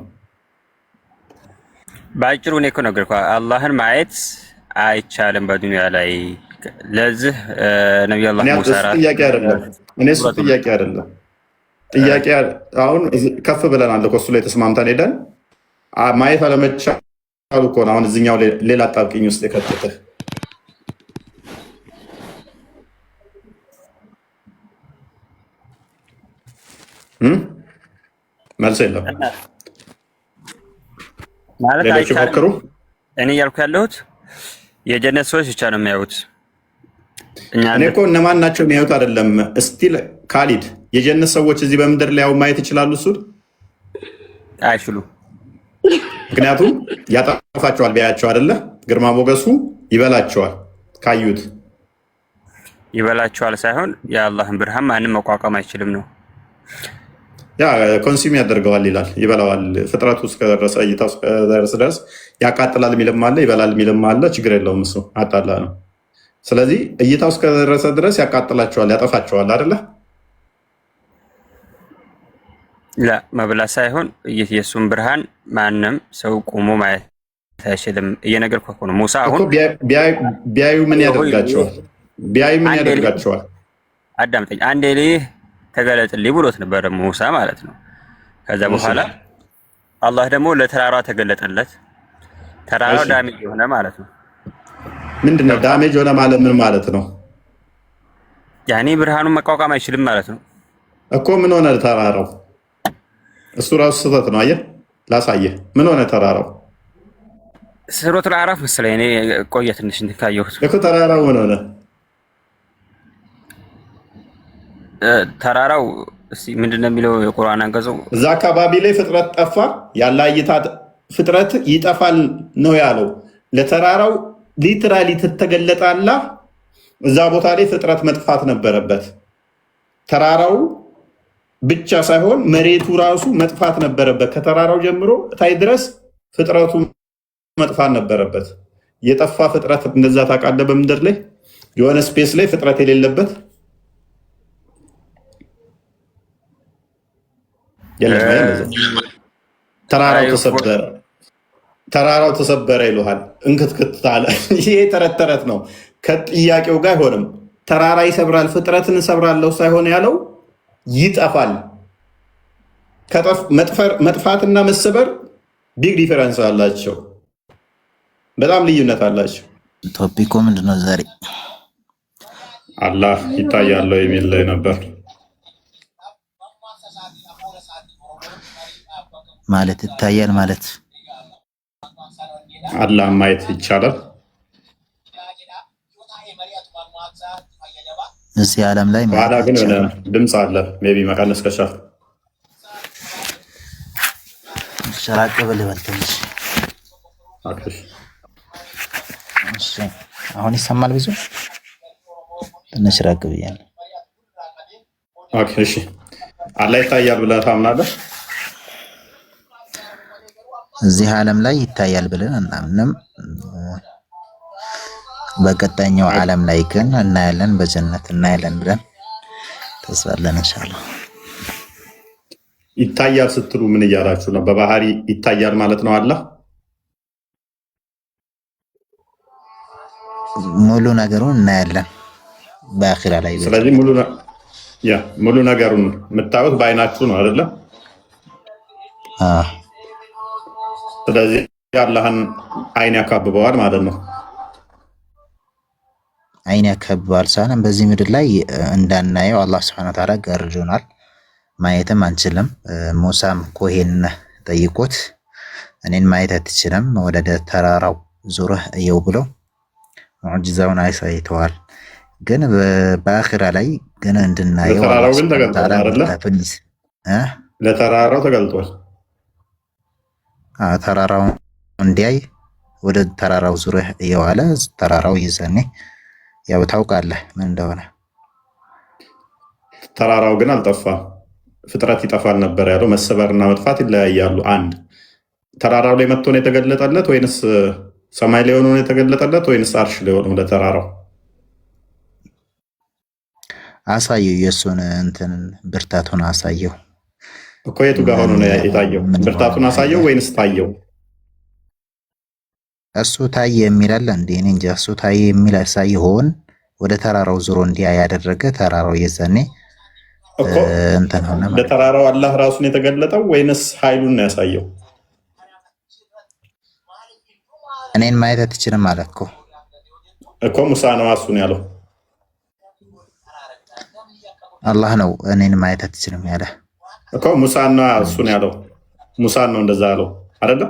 ባጭሩ እኔ እኮ ነገርኩህ፣ አላህን ማየት አይቻልም በዱንያ ላይ። ለዚህ ነብዩላህ ሙሳ ጥያቄ አይደለም። እኔ እሱ ጥያቄ አይደለም። ጥያቄ አሁን ከፍ ብለናል እኮ እሱ ላይ ተስማምተን ሄደን ማየት አለመቻሉ እኮ ነው አሁን እዚህኛው ሌላ አጣብቂኝ ውስጥ የከተተህ። መልስ የለም ማለት አይቻልም። እኔ እያልኩ ያለሁት የጀነት ሰዎች ብቻ ነው የሚያዩት። እኔ እኮ እነማን ናቸው የሚያዩት አይደለም። እስቲል ካሊድ የጀነት ሰዎች እዚህ በምድር ላይ ያው ማየት ይችላሉ? እሱን አይችሉም። ምክንያቱም ያጠፋቸዋል ቢያያቸው አይደለ? ግርማ ሞገሱ ይበላቸዋል። ካዩት ይበላቸዋል ሳይሆን የአላህን ብርሃን ማንም መቋቋም አይችልም ነው። ያ ኮንሱም ያደርገዋል ይላል፣ ይበላዋል። ፍጥረቱ እስከደረሰ እይታው እስከደረሰ ድረስ ያቃጥላል የሚልም አለ፣ ይበላል የሚልም አለ። ችግር የለውም እሱ አጣላ ነው። ስለዚህ እይታው እስከደረሰ ድረስ ያቃጥላቸዋል፣ ያጠፋቸዋል አይደለ? መብላት ሳይሆን የእሱን ብርሃን ማንም ሰው ቆሞ ማየት አይችልም። እየነገርኩህ እኮ ነው። ሙሳ አሁን ቢያዩ ምን ያደርጋቸዋል? ቢያዩ ምን ያደርጋቸዋል? አዳምጠኝ አንዴ ተገለጥልኝ ብሎት ነበር ሙሳ ማለት ነው። ከዛ በኋላ አላህ ደግሞ ለተራራ ተገለጠለት። ተራራው ዳሜጅ ሆነ ማለት ነው። ምንድነው ዳሜጅ ሆነ ማለት? ምን ማለት ነው? ያኔ ብርሃኑን መቋቋም አይችልም ማለት ነው እኮ። ምን ሆነ ተራራው? እሱ ራሱ ስህተት ነው። አየህ፣ ላሳየህ። ምን ሆነ ተራራው? ሱረቱል አዕራፍ መሰለኝ። እኔ ቆየ ትንሽ እንካየሁት እኮ። ተራራው ምን ሆነ? ተራራው ምንድነው የሚለው የቁርአን አንቀጹ? እዛ አካባቢ ላይ ፍጥረት ጠፋ። ያለ እይታ ፍጥረት ይጠፋል ነው ያለው። ለተራራው ሊትራሊ ተተገለጣላ። እዛ ቦታ ላይ ፍጥረት መጥፋት ነበረበት። ተራራው ብቻ ሳይሆን መሬቱ ራሱ መጥፋት ነበረበት። ከተራራው ጀምሮ እታይ ድረስ ፍጥረቱ መጥፋት ነበረበት። የጠፋ ፍጥረት እንደዛ ታውቃለህ? በምድር ላይ የሆነ ስፔስ ላይ ፍጥረት የሌለበት ተራራው ተሰበረ ይሉሃል። እንክትክት አለ። ይሄ ተረት ተረት ነው፣ ከጥያቄው ጋር አይሆንም። ተራራ ይሰብራል፣ ፍጥረትን እሰብራለሁ ሳይሆን ያለው ይጠፋል። መጥፋትና መሰበር ቢግ ዲፈረንስ አላቸው፣ በጣም ልዩነት አላቸው። ቶፒኩ ምንድነው ዛሬ? አላህ ይታያል የሚል ላይ ነበር። ማለት ይታያል ማለት አላህ ማየት ይቻላል። እዚህ ዓለም ላይ በኋላ ማየት ግን የሆነ ይቻላል። ድምፅ አለ። ሜይ ቢ መቀነስ ከቻልክ ሸራቅ ብል በል ትንሽ። አክሽ እሺ አሁን ይሰማል? ብዙ ትንሽ ራቅ ብያለሁ። ኦኬ እሺ። አላህ ይታያል ብለህ ታምናለህ? እዚህ ዓለም ላይ ይታያል ብለን አናምንም። በቀጣኛው ዓለም ላይ ግን እናያለን፣ በጀነት እናያለን ብለን ተስፋ አለን ኢንሻአላህ። ይታያል ስትሉ ምን እያላችሁ ነው? በባህሪ ይታያል ማለት ነው አላህ? ሙሉ ነገሩን እናያለን በአኺራ ላይ። ስለዚህ ሙሉ ነገሩን የምታዩት በአይናችሁ ነው አይደለ? ስለዚህ የአላህን አይን ያካብበዋል ማለት ነው። አይን ያካብበዋል ሳይሆን በዚህ ምድር ላይ እንዳናየው አላህ Subhanahu Wa Ta'ala ጋርዶናል፣ ማየትም አንችልም። ሙሳም ኮሄን ጠይቆት እኔን ማየት አትችልም፣ ወደ ተራራው ዙረህ እየው ብለው ሙዕጂዛውን አሳይተዋል። ግን በአኺራ ላይ ግን እንድናየው ለተራራው ግን ተገልጧል አይደለ? ለተራራው ተገልጧል። ተራራው እንዲያይ ወደ ተራራው ዙሪያ እየዋለ ተራራው ይዘኔ ያው ታውቃለህ ምን እንደሆነ። ተራራው ግን አልጠፋም። ፍጥረት ይጠፋል ነበር ያለው። መሰበርና መጥፋት ይለያያሉ። አንድ ተራራው ላይ መጥቶ ነው የተገለጠለት ወይንስ ሰማይ ላይ ሆኖ ነው የተገለጠለት ወይንስ አርሽ ላይ ሆኖ? ለተራራው አሳየው፣ የሱን እንትን ብርታቱን አሳየው እኮ። የቱ ጋር ሆኖ ነው የታየው? ብርታቱን አሳየው ወይንስ ታየው? እሱ ታየ የሚል አለ እንዴ? እኔ እንጃ። እሱ ታየ የሚል ሳይሆን ወደ ተራራው ዙሮ እንዲያ ያደረገ ተራራው የዛኔ እኮ እንትን ሆነ ማለት። ለተራራው አላህ ራሱን የተገለጠው ወይንስ ኃይሉን ነው ያሳየው? እኔን ማየት አትችልም ማለት እኮ ሙሳ ነው እሱን ያለው። አላህ ነው እኔን ማየት አትችልም ያለ እኮ ሙሳና እሱን ያለው። ሙሳን ነው እንደዛ ያለው አይደለ?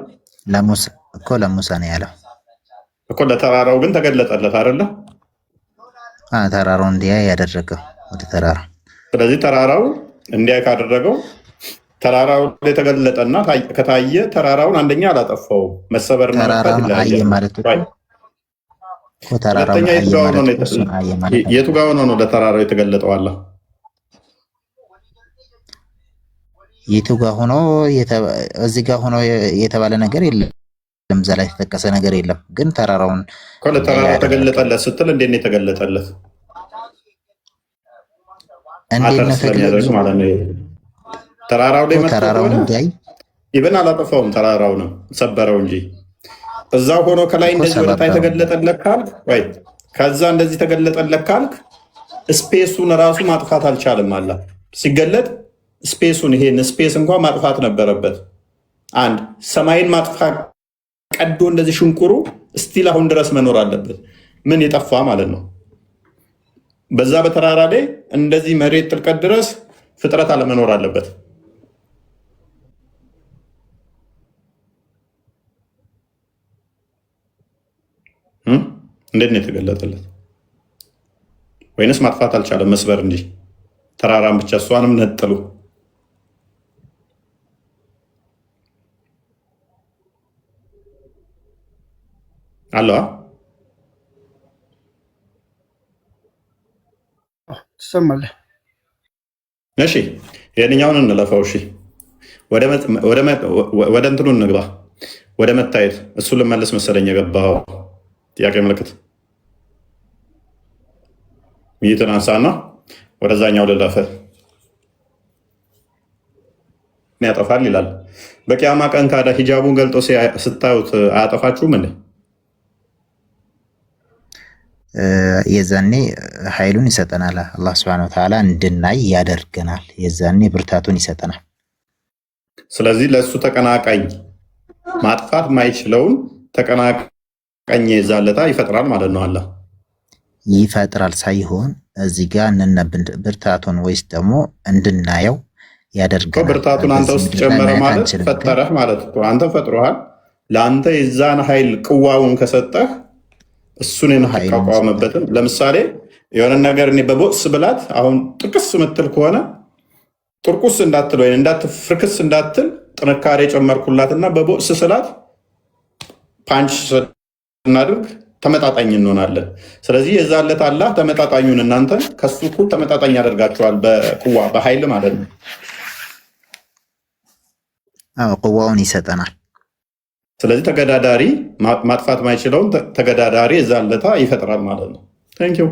ለሙሳ እኮ ለሙሳ ነው ያለው እኮ። ለተራራው ግን ተገለጠለት አይደለ? ተራራው እንዲያ ያደረገው ወደ ተራራው። ስለዚህ ተራራው እንዲያ ካደረገው ተራራው ላይ ተገለጠና ከታየ ተራራውን አንደኛ አላጠፋውም። መሰበርና ተራራው አየ ማለት እኮ ተራራው አየ ማለት የቱ ጋር ሆኖ ነው ለተራራው የተገለጠው አላህ? የቱ ጋር ሆኖ እዚህ ጋር ሆኖ የተባለ ነገር የለም። እዛ ላይ የተጠቀሰ ነገር የለም። ግን ተራራውን ለተራራው ተገለጠለት ስትል እንዴት ነው የተገለጠለት? እንዴት ነው ተገለጠለት ማለት ነው? ተራራው ላይ ተራራውን እንዲያይ ኢብን አላጠፋውም፣ ተራራውንም ሰበረው እንጂ እዛው ሆኖ ከላይ እንደዚህ ወደ ታች ተገለጠለት ካልክ ወይ ከዛ እንደዚህ ተገለጠለት ካልክ ስፔሱን ራሱ ማጥፋት አልቻለም አለ ሲገለጥ። ስፔሱን ይሄን ስፔስ እንኳን ማጥፋት ነበረበት። አንድ ሰማይን ማጥፋት ቀዶ እንደዚህ ሽንቁሩ ስቲል አሁን ድረስ መኖር አለበት። ምን የጠፋ ማለት ነው? በዛ በተራራ ላይ እንደዚህ መሬት ጥልቀት ድረስ ፍጥረት አለመኖር አለበት። እንዴት ነው የተገለጠለት? ወይንስ ማጥፋት አልቻለም? መስበር እንጂ ተራራን ብቻ እሷንም ነጥሉ። አለዋ ትሰማለህ? እሺ ይሄንኛውን እንለፈው። እሺ ወደ እንትኑ እንግባ፣ ወደ መታየት። እሱ ልመለስ መሰለኝ የገባው ጥያቄ ምልክት ይህትን አንሳና ወደዛኛው ልለፈ። ያጠፋል ይላል። በቂያማ ቀን ካዳ ሂጃቡን ገልጦ ስታዩት አያጠፋችሁም እንዴ? የዛኔ ኃይሉን ይሰጠናል። አላህ Subhanahu Wa Ta'ala እንድናይ ያደርገናል። የዛኔ ብርታቱን ይሰጠናል። ስለዚህ ለእሱ ተቀናቃኝ ማጥፋት ማይችለውን ተቀናቃኝ የዛለታ ይፈጥራል ማለት ነው። አላህ ይፈጥራል ሳይሆን እዚህ ጋር ብርታቱን ወይስ ደግሞ እንድናየው ያደርገናል። ብርታቱን አንተ ውስጥ ጨመረ ማለት ፈጠረህ ማለት ነው። አንተ ፈጥሮሃል። ለአንተ የዛን ኃይል ቅዋውን ከሰጠህ እሱን የምትቋቋምበትን ለምሳሌ የሆነ ነገር እኔ በቦክስ ብላት አሁን ጥቅስ ምትል ከሆነ ጥርቁስ እንዳትል ወይ ፍርክስ እንዳትል ጥንካሬ ጨመርኩላትና በቦክስ ስላት ፓንች እናድርግ ተመጣጣኝ እንሆናለን። ስለዚህ የዛለት አላህ ተመጣጣኙን እናንተ ከሱ እኩል ተመጣጣኝ ያደርጋችኋል፣ በቁዋ በኃይል ማለት ነው። ቁዋውን ይሰጠናል። ስለዚህ ተገዳዳሪ ማጥፋት ማይችለውን ተገዳዳሪ የዛለታ ይፈጥራል ማለት ነው። ታንኪዩ።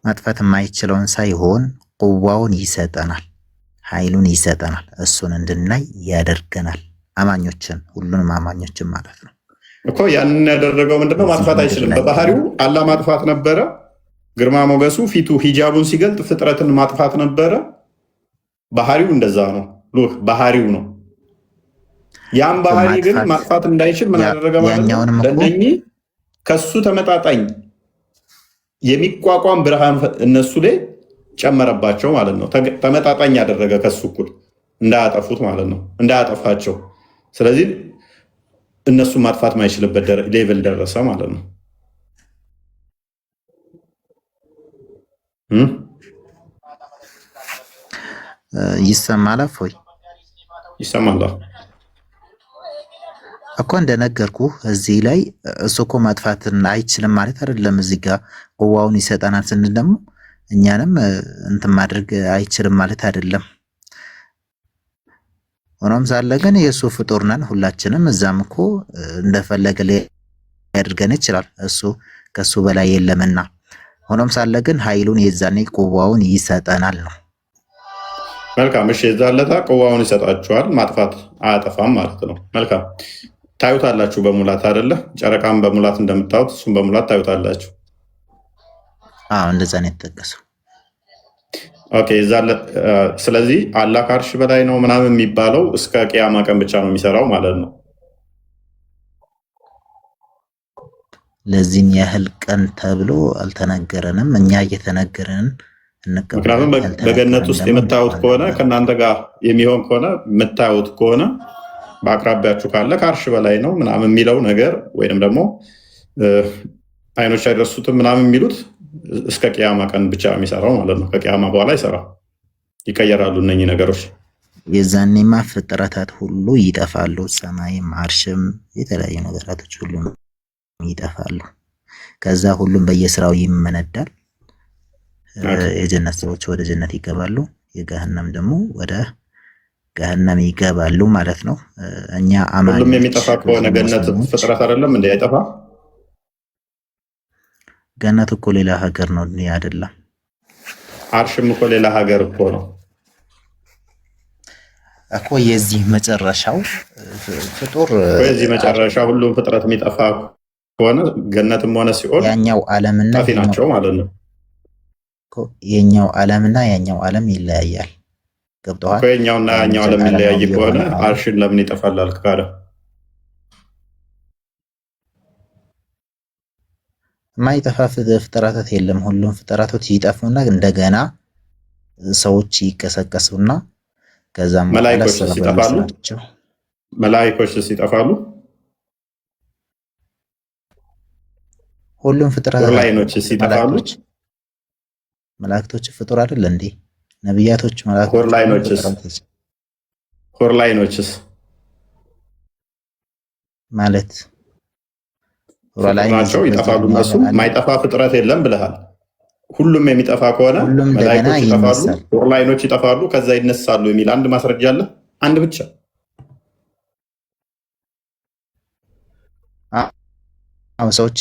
ማጥፋት የማይችለውን ሳይሆን ቁዋውን ይሰጠናል፣ ኃይሉን ይሰጠናል። እሱን እንድናይ ያደርገናል። አማኞችን ሁሉንም አማኞችን ማለት ነው እኮ ያንን ያደረገው ምንድነው? ማጥፋት አይችልም። በባህሪው አላህ ማጥፋት ነበረ። ግርማ ሞገሱ ፊቱ ሂጃቡን ሲገልጥ ፍጥረትን ማጥፋት ነበረ። ባህሪው እንደዛ ነው። ሉክ ባህሪው ነው። ያን ባህሪ ግን ማጥፋት እንዳይችል ምን ያደረገ ማለት ነው? ለእነኚህ ከሱ ተመጣጣኝ የሚቋቋም ብርሃን እነሱ ላይ ጨመረባቸው ማለት ነው። ተመጣጣኝ ያደረገ ከሱ እኩል እንዳያጠፉት ማለት ነው፣ እንዳያጠፋቸው። ስለዚህ እነሱ ማጥፋት ማይችልበት ሌቭል ደረሰ ማለት ነው። ይሰማል ወይ? ይሰማል እኮ እንደነገርኩ እዚህ ላይ እሱ እኮ ማጥፋትን አይችልም ማለት አይደለም። እዚህ ጋር ቁዋውን ይሰጠናል ስንል ደግሞ እኛንም እንትን ማድረግ አይችልም ማለት አይደለም። ሆኖም ሳለ ግን የእሱ ፍጡር ነን ሁላችንም። እዛም እኮ እንደፈለገ ሊያደርገን ይችላል፣ እሱ ከሱ በላይ የለምና። ሆኖም ሳለ ግን ኃይሉን የዛኔ ቁዋውን ይሰጠናል ነው። መልካም እሺ፣ የዛለታ ቁዋውን ይሰጣችኋል፣ ማጥፋት አያጠፋም ማለት ነው። መልካም ታዩታላችሁ በሙላት አይደለ? ጨረቃም በሙላት እንደምታዩት እሱም በሙላት ታዩታላችሁ። እንደዛ ነው የተጠቀሰው። ኦኬ ስለዚህ አላህ ከአርሽ በላይ ነው ምናምን የሚባለው እስከ ቅያማ ቀን ብቻ ነው የሚሰራው ማለት ነው። ለዚህም ያህል ቀን ተብሎ አልተነገረንም። እኛ እየተነገረን ምክንያቱም በገነት ውስጥ የምታዩት ከሆነ ከእናንተ ጋር የሚሆን ከሆነ የምታዩት ከሆነ በአቅራቢያችሁ ካለ ከአርሽ በላይ ነው ምናምን የሚለው ነገር ወይም ደግሞ አይኖች አይደርሱትም ምናምን የሚሉት እስከ ቅያማ ቀን ብቻ የሚሰራው ማለት ነው። ከቅያማ በኋላ ይሰራ ይቀየራሉ እነኚህ ነገሮች። የዛኔማ ፍጥረታት ሁሉ ይጠፋሉ። ሰማይም፣ አርሽም፣ የተለያዩ ነገራቶች ሁሉ ይጠፋሉ። ከዛ ሁሉም በየስራው ይመነዳል። የጀነት ሰዎች ወደ ጀነት ይገባሉ፣ የገሃነም ደግሞ ወደ ገሃነም ይገባሉ ማለት ነው። እኛ አማኞች ሁሉም የሚጠፋ ከሆነ ገነት ፍጥረት አይደለም እንዴ? አይጠፋ? ገነት እኮ ሌላ ሀገር ነው አይደለም? አርሽም እኮ ሌላ ሀገር እኮ ነው እኮ። የዚህ መጨረሻው ፍጡር የዚህ መጨረሻ ሁሉም ፍጥረት የሚጠፋ ከሆነ ገነትም ሆነ ሲኦል ያኛው ዓለምና ጠፊ ናቸው ማለት ነው። የኛው ዓለምና ያኛው ዓለም ይለያያል። ገብቶሃል? የኛውና ያኛው ዓለም የሚለያይ ከሆነ አርሽን ለምን ይጠፋል አልክ? ካለ የማይጠፋ ፍጥረታት የለም። ሁሉም ፍጥረቶች ይጠፉና እንደገና ሰዎች ይቀሰቀሱና ከዛም መላእክቶችስ ይጠፋሉ? መላእክቶችስ ይጠፋሉ? ሁሉም ፍጥረታት ኦንላይኖችስ ይጠፋሉ? መላእክቶች ፍጡር አይደል እንዴ? ነብያቶች መላእክቶች ሆርላይኖችስ ማለት ናቸው ይጠፋሉ። እነሱ ማይጠፋ ፍጥረት የለም ብለሃል። ሁሉም የሚጠፋ ከሆነ መላእክቶች ይጠፋሉ፣ ሆርላይኖች ይጠፋሉ፣ ከዛ ይነሳሉ የሚል አንድ ማስረጃ አለ? አንድ ብቻ። ሰዎች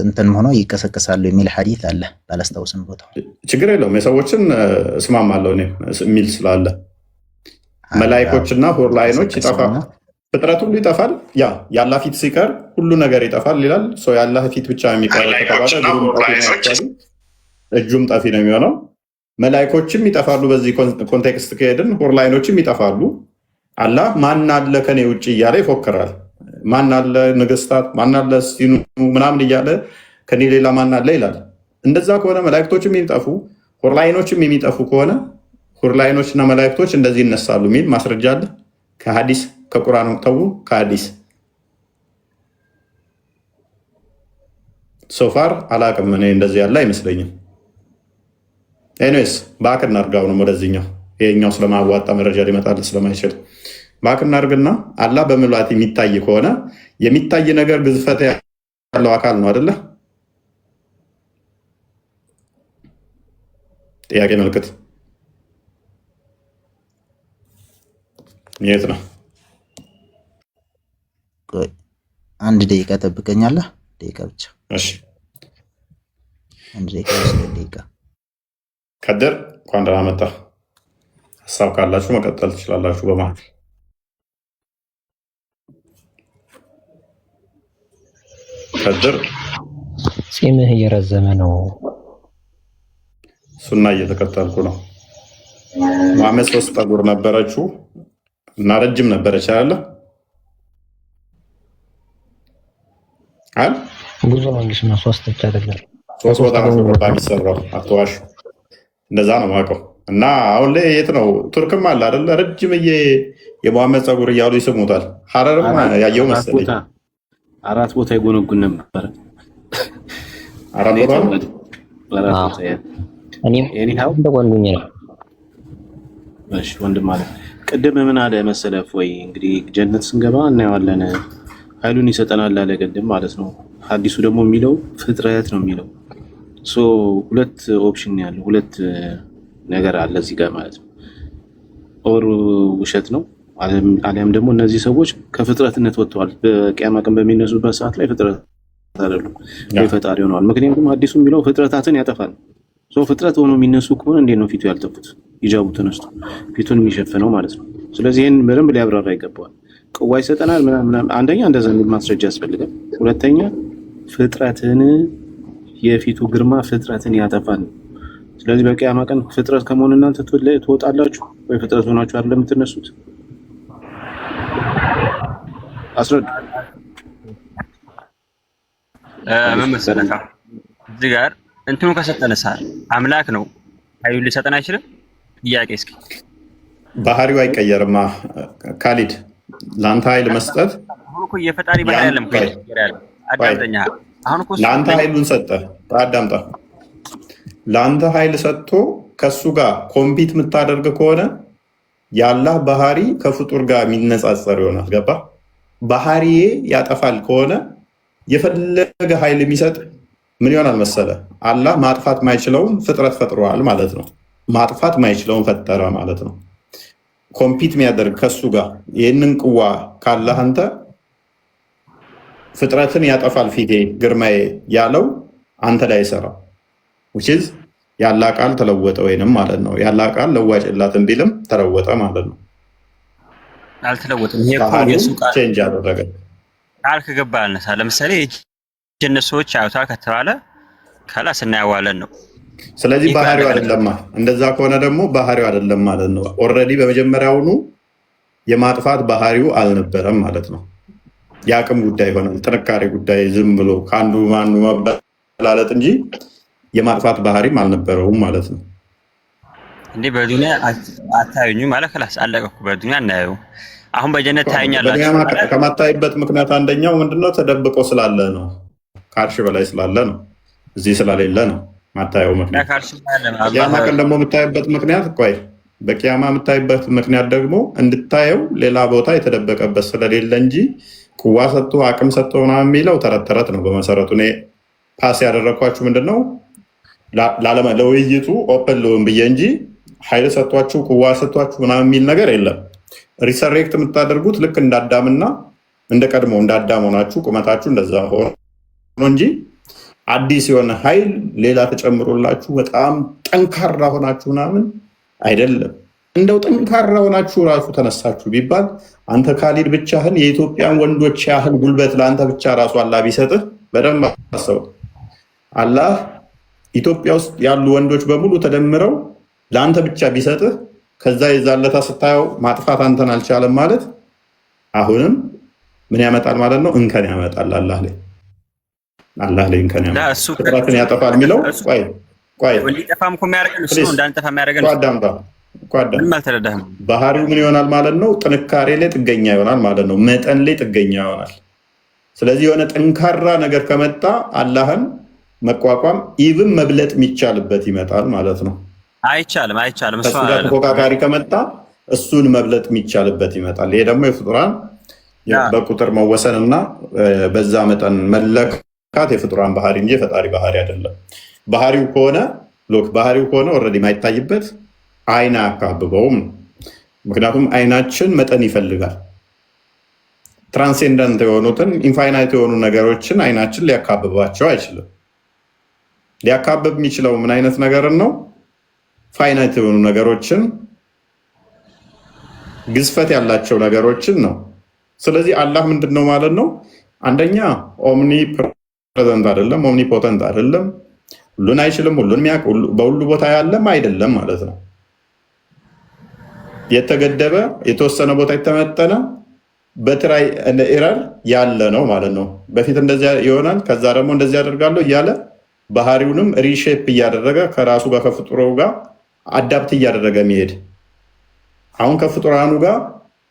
እንትን ሆኖ ይቀሰቀሳሉ የሚል ሐዲስ አለ፣ ባላስታውስም ቦታው። ችግር የለውም የሰዎችን እስማማለሁ እኔ የሚል ስላለ መላእክቶችና ሆርላይኖች ይጠፋሉ። ፍጥረት ሁሉ ይጠፋል። የአላህ ፊት ሲቀር ሁሉ ነገር ይጠፋል ይላል። የአላህ ፊት ብቻ የሚቀረው ከተባለ እጁም ጠፊ ነው የሚሆነው። መላእክቶችም ይጠፋሉ። በዚህ ኮንቴክስት ከሄድን ሆርላይኖችም ይጠፋሉ። አላህ ማን አለ ከኔ ውጭ እያለ ይፎክራል። ማን አለ ነገስታት፣ ማን አለ ሲኑ ምናምን እያለ ከኔ ሌላ ማን አለ ይላል። እንደዛ ከሆነ መላእክቶችም የሚጠፉ ሆርላይኖችም የሚጠፉ ከሆነ ሆርላይኖች እና መላእክቶች እንደዚህ ይነሳሉ የሚል ማስረጃ አለ ከሐዲስ ከቁርአን ተው ከሐዲስ ሶፋር አላቅም። እኔ እንደዚህ ያለ አይመስለኝም። ኤኒዌይስ ባክ እናድርጋው ነው ወደዚህኛው። ይሄኛው ስለማዋጣ መረጃ ሊመጣልን ስለማይችል ባክ እናድርግና አላህ በምልአት የሚታይ ከሆነ የሚታይ ነገር ግዝፈት ያለው አካል ነው አይደለ? ጥያቄ ምልክት የት ነው? አንድ ደቂቃ ጠብቀኛለህ። ደቂቃ ብቻ። እሺ፣ አንድ ደቂቃ ደቂቃ። ከድር እንኳን ደህና መጣ። ሀሳብ ካላችሁ መቀጠል ትችላላችሁ። በመሀል ከድር ጺምህ እየረዘመ ነው። ሱና እየተከተልኩ ነው። መሐመድ 3 ጠጉር ነበረችው እና ረጅም ነበረች አለ ብዙ ነው እንግዲህ ነው 3 ብቻ አይደለም። 3 ቦታ ነው የሚሰራው። አትዋሽ። እንደዛ ነው የማውቀው። እና አሁን ላይ የት ነው? ቱርክም አለ አይደለ? ረጅም የመሐመድ ፀጉር እያሉ ይስሙታል። ሐረርም ያየው መሰለኝ 4 ቦታ ይጎነጉን ነበር። 4 ቦታ ነው። እኔም እንደጎንጉኝ ነው። እሺ ወንድም ማለት ቅድም ምን አለ መሰለህ? ወይ እንግዲህ ጀነት ስንገባ እናየዋለን ኃይሉን ይሰጠናል አለ ቅድም ማለት ነው። ሐዲሱ ደግሞ የሚለው ፍጥረት ነው የሚለው። ሶ 2 ኦፕሽን ያለው 2 ነገር አለ እዚህ ጋር ማለት ነው። ኦር ውሸት ነው አሊያም ደግሞ እነዚህ ሰዎች ከፍጥረትነት ወጥተዋል። በቂያማ ቀን በሚነሱበት ሰዓት ላይ ፍጥረት አይደሉም ወይ ፈጣሪ ሆነዋል። ምክንያቱም ሐዲሱ የሚለው ፍጥረታትን ያጠፋል። ሶ ፍጥረት ሆኖ የሚነሱ ከሆነ እንዴት ነው ፊቱ ያልጠፉት? ሂጃቡ ተነስቶ ፊቱን የሚሸፍነው ማለት ነው። ስለዚህ ይህን በደንብ ሊያብራራ ይገባዋል። ቅዋ ይሰጠናል ምናምን። አንደኛ እንደዛ የሚል ማስረጃ ያስፈልጋል። ሁለተኛ ፍጥረትን የፊቱ ግርማ ፍጥረትን ያጠፋል። ስለዚህ በቂያማ ቀን ፍጥረት ከመሆን እናንተ ትወጣላችሁ ወይ ፍጥረት ሆናችሁ አይደለም የምትነሱት? አስረዱ። ምን መሰለህ እዚህ ጋር እንትኑ ከሰጠንሳ አምላክ ነው ኃይሉን ሊሰጠን አይችልም? ጥያቄ እስኪ ባህሪው አይቀየርማ ካሊድ። ለአንተ ኃይል መስጠት አሁን እኮ የፈጣሪ ባህሪ አይደለም እኮ ያለው። አዳምጠኛ። አሁን እኮ ለአንተ ኃይሉን ሰጠ። አዳምጣ። ለአንተ ኃይል ሰጥቶ ከሱ ጋር ኮምፒት የምታደርግ ከሆነ የአላህ ባህሪ ከፍጡር ጋር የሚነጻጸር ይሆናል። ገባ? ባህሪዬ ያጠፋል ከሆነ የፈለገ ኃይል የሚሰጥ ምን ይሆናል መሰለ? አላህ ማጥፋት ማይችለውን ፍጥረት ፈጥሯል ማለት ነው። ማጥፋት ማይችለውን ፈጠረ ማለት ነው። ኮምፒት የሚያደርግ ከሱ ጋር ይህንን ቅዋ ካላህ አንተ ፍጥረትን ያጠፋል ፊቴ ግርማዬ ያለው አንተ ላይ ይሰራው which ያላ ቃል ተለወጠ ወይንም ማለት ነው። ያላ ቃል ለዋጭ የላትም ቢልም ተለወጠ ማለት ነው። አልተለወጠም። ይሄ እኮ የሱ ቃል ቼንጅ አደረገ። ቃል ከገባ አነሳ ለምሳሌ ጀነት ሰዎች አውታ ከተባለ ከላስ እናያዋለን ነው። ስለዚህ ባህሪው አይደለም። እንደዛ ከሆነ ደግሞ ባህሪው አይደለም ማለት ነው። ኦልሬዲ በመጀመሪያውኑ የማጥፋት ባህሪው አልነበረም ማለት ነው። የአቅም ጉዳይ ሆነ ጥንካሬ ጉዳይ ዝም ብሎ ከአንዱ ማኑ መበላለጥ እንጂ የማጥፋት ባህሪም አልነበረውም ማለት ነው። እንዴ በዱንያ አታዩኝ ማለት ከላስ አለቀ እኮ። በዱንያ እናየው። አሁን በጀነት ታዩኛላችሁ። ከማታይበት ምክንያት አንደኛው ምንድነው? ተደብቆ ስላለ ነው። ከአርሽ በላይ ስላለ ነው። እዚህ ስለሌለ ነው ማታየው ምክንያት። ቂያማ ቀን ደግሞ የምታይበት ምክንያት በቂያማ የምታይበት ምክንያት ደግሞ እንድታየው ሌላ ቦታ የተደበቀበት ስለሌለ እንጂ ቁዋ ሰጥቶ አቅም ሰጥቶ ምናምን የሚለው ተረት ተረት ነው በመሰረቱ። እኔ ፓስ ያደረግኳችሁ ምንድነው ለውይይቱ ኦፕን ልሆን ብዬ እንጂ ኃይል ሰጥቷችሁ ቁዋ ሰጥቷችሁ ምናምን የሚል ነገር የለም። ሪሰሬክት የምታደርጉት ልክ እንዳዳምና እንደ ቀድሞ እንዳዳም ሆናችሁ ቁመታችሁ እንደዛ ሆኖ እንጂ አዲስ የሆነ ኃይል ሌላ ተጨምሮላችሁ በጣም ጠንካራ ሆናችሁ ምናምን አይደለም። እንደው ጠንካራ ሆናችሁ ራሱ ተነሳችሁ ቢባል አንተ ካሊድ ብቻህን የኢትዮጵያን ወንዶች ያህል ጉልበት ለአንተ ብቻ ራሱ አላህ ቢሰጥህ በደንብ አስበው። አላህ ኢትዮጵያ ውስጥ ያሉ ወንዶች በሙሉ ተደምረው ለአንተ ብቻ ቢሰጥህ ከዛ የዛለታ ስታየው ማጥፋት አንተን አልቻለም ማለት አሁንም ምን ያመጣል ማለት ነው? እንከን ያመጣል አላህ ላይ እንከን ያመጣል። ፍጥረትን ያጠፋል የሚለው ቆይ ሊጠፋም እኮ የሚያደርገን እሱ ነው። እንዳንጠፋ የሚያደርገን ባህሪው ምን ይሆናል ማለት ነው? ጥንካሬ ላይ ጥገኛ ይሆናል ማለት ነው። መጠን ላይ ጥገኛ ይሆናል። ስለዚህ የሆነ ጠንካራ ነገር ከመጣ አላህን መቋቋም ኢቭን መብለጥ የሚቻልበት ይመጣል ማለት ነው። አይቻልም። ከሱ ጋር ተፎካካሪ ከመጣ እሱን መብለጥ የሚቻልበት ይመጣል። ይሄ ደግሞ የፍጡራን በቁጥር መወሰንና በዛ መጠን መለካት የፍጡራን ባህሪ እንጂ የፈጣሪ ባህሪ አይደለም። ባህሪው ከሆነ ኦልሬዲ የማይታይበት አይን አያካብበውም። ምክንያቱም አይናችን መጠን ይፈልጋል። ትራንሴንደንት የሆኑትን ኢንፋይናይት የሆኑ ነገሮችን አይናችን ሊያካብባቸው አይችልም። ሊያካብብ የሚችለው ምን አይነት ነገርን ነው? ፋይናይት የሆኑ ነገሮችን፣ ግዝፈት ያላቸው ነገሮችን ነው። ስለዚህ አላህ ምንድን ነው ማለት ነው? አንደኛ ኦምኒ ፕሬዘንት አይደለም፣ ኦምኒ ፖተንት አይደለም፣ ሁሉን አይችልም፣ ሁሉን የሚያውቅ በሁሉ ቦታ ያለም አይደለም ማለት ነው። የተገደበ የተወሰነ ቦታ የተመጠነ በትራይ ኤረር ያለ ነው ማለት ነው። በፊት እንደዚያ ይሆናል፣ ከዛ ደግሞ እንደዚህ ያደርጋለሁ እያለ ባህሪውንም ሪሼፕ እያደረገ ከራሱ ጋር ከፍጡሩ ጋር አዳፕት እያደረገ የሚሄድ አሁን ከፍጡራኑ ጋር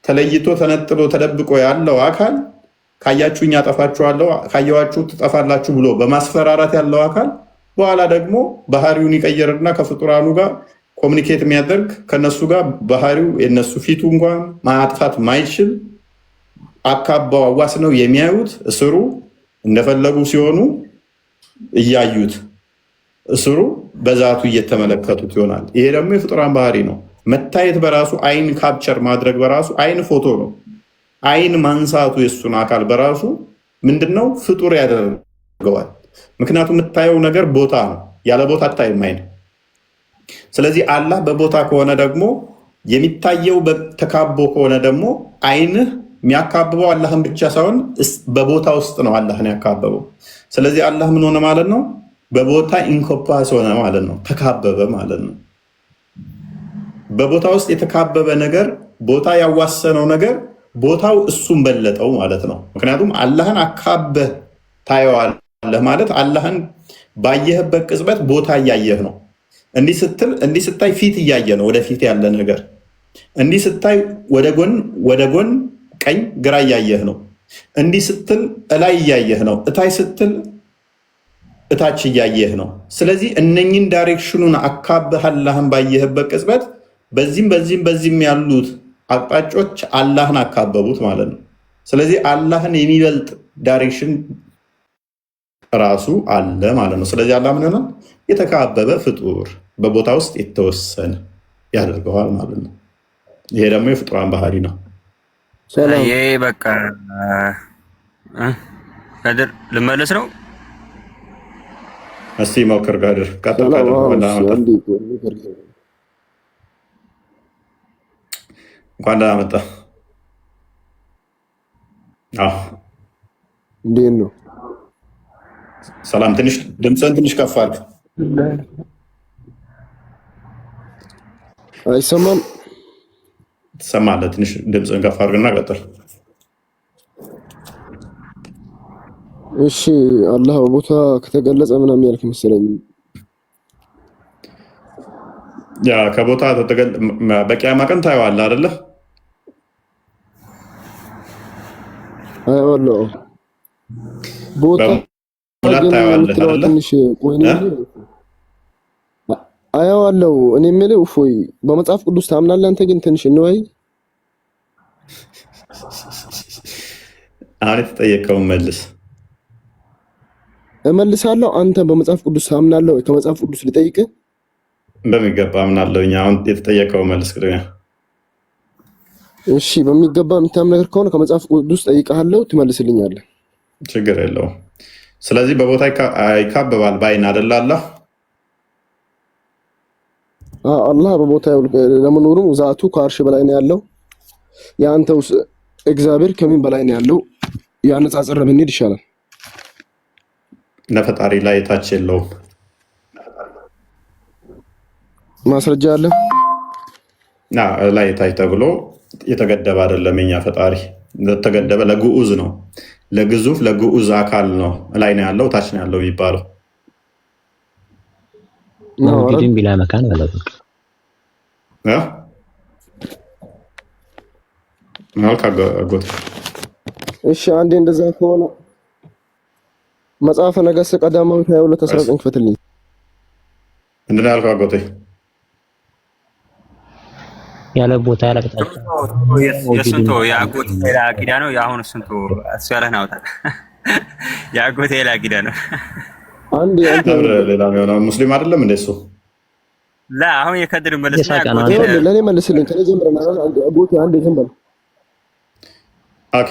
ተለይቶ ተነጥሎ ተደብቆ ያለው አካል ካያችሁኝ አጠፋችኋለሁ፣ ካየዋችሁ ትጠፋላችሁ ብሎ በማስፈራራት ያለው አካል በኋላ ደግሞ ባህሪውን ይቀየርና ከፍጡራኑ ጋር ኮሚኒኬት የሚያደርግ ከነሱ ጋር ባህሪው የነሱ ፊቱ እንኳን ማጥፋት ማይችል አካባው አዋስ ነው የሚያዩት። እስሩ እንደፈለጉ ሲሆኑ እያዩት እስሩ በዛቱ እየተመለከቱት ይሆናል። ይሄ ደግሞ የፍጡራን ባህሪ ነው። መታየት በራሱ አይን ካፕቸር ማድረግ በራሱ አይን ፎቶ ነው። አይን ማንሳቱ የሱን አካል በራሱ ምንድነው ፍጡር ያደርገዋል። ምክንያቱም የምታየው ነገር ቦታ ነው። ያለ ቦታ አታይም አይን። ስለዚህ አላህ በቦታ ከሆነ ደግሞ የሚታየው ተካቦ ከሆነ ደግሞ አይንህ የሚያካብበው አላህን ብቻ ሳይሆን በቦታ ውስጥ ነው አላህን ያካበበው። ስለዚህ አላህ ምን ሆነ ማለት ነው? በቦታ ኢንኮፓስ ሆነ ማለት ነው። ተካበበ ማለት ነው። በቦታ ውስጥ የተካበበ ነገር፣ ቦታ ያዋሰነው ነገር ቦታው እሱን በለጠው ማለት ነው። ምክንያቱም አላህን አካበህ ታየዋለህ ማለት አላህን ባየህበት ቅጽበት ቦታ እያየህ ነው። እንዲህ ስታይ ፊት እያየ ነው፣ ወደፊት ያለ ነገር። እንዲህ ስታይ ወደ ጎን ቀኝ ግራ እያየህ ነው። እንዲህ ስትል እላይ እያየህ ነው። እታይ ስትል እታች እያየህ ነው። ስለዚህ እነኝን ዳይሬክሽኑን አካበህ አላህን ባየህበት ቅጽበት በዚህም ያሉት አቅጣጫዎች አላህን አካበቡት ማለት ነው። ስለዚህ አላህን የሚበልጥ ዳይሬክሽን ራሱ አለ ማለት ነው። ስለዚህ አላህ ምን ይሆናል? የተካበበ ፍጡር በቦታ ውስጥ የተወሰነ ያደርገዋል ማለት ነው። ይሄ ደግሞ የፍጡራን ባህሪ ነው። ይሄ በቃ ከድር ልመለስ ነው። እስቲ ሞክር ጋድር ቀጥታ እንኳን ደህና መጣ። እንዴት ነው? ሰላም። ትንሽ ድምፅህን ትንሽ ከፍ አድርግ። አይሰማም? ትሰማለህ? ትንሽ ድምፅህን ከፍ አድርግና ቀጥል። እሺ። አላህ በቦታ ከተገለጸ ምናምን ያልክ መሰለኝ። ያ ከቦታ በቂያማ ቀን ታየዋለህ አይደለ? አየዋለሁ። ቦታ ትንሽ ቆይኔ አየዋለሁ። እኔ የምልህ እፎይ በመጽሐፍ ቅዱስ ታምናለህ አንተ? ግን ትንሽ እንወያይ። አሁን የተጠየቀውን መልስ። እመልሳለሁ። አንተ በመጽሐፍ ቅዱስ ታምናለህ ወይ? ከመጽሐፍ ቅዱስ ልጠይቅህ። በሚገባ አምናለሁ። አሁን የተጠየቀው መልስ ቅድሚያ። እሺ፣ በሚገባ የምታምን ነገር ከሆነ ከመጽሐፍ ቅዱስ ጠይቀሃለሁ፣ ትመልስልኛለህ። ችግር የለውም። ስለዚህ በቦታ ይካበባል ባይን አይደል? አላህ በቦታ ለመኖሩ ዛቱ ከአርሽ በላይ ነው ያለው። የአንተው እግዚአብሔር ከምን በላይ ነው ያለው? ያነጻጽር ብንሄድ ይሻላል። ለፈጣሪ ላይ ታች የለውም። ማስረጃ አለ? ላይ ታይ ተብሎ የተገደበ አይደለም። የኛ ፈጣሪ የተገደበ ለግዑዝ ነው፣ ለግዙፍ ለግዑዝ አካል ነው። ላይ ነው ያለው፣ ታች ነው ያለው የሚባለው። መውጁድን ቢላ መካን ማለት ነው። መልካም አጎት። እሺ፣ አንዴ እንደዛ ከሆነ መጽሐፈ ነገሥት ቀዳማዊ 22:19 ክፈትልኝ። ምንድን ነው ያልከው አጎቴ? ያለ ቦታ ያለ ቅጣት የስንቱ የአጎቴ ሌላ ቂዳ ነው። የአሁኑ ስንቱ እሱ ያለህን አውጣ። የአጎቴ ሌላ ቂዳ ነው። አንድ አንተ ሌላ ነው ሙስሊም አይደለም እንደ እሱ አሁን የከድር መልስ ለእኔ መልስልኝ። ከኔ ጀምረና አጎቴ አንድ ዝም በል። ኦኬ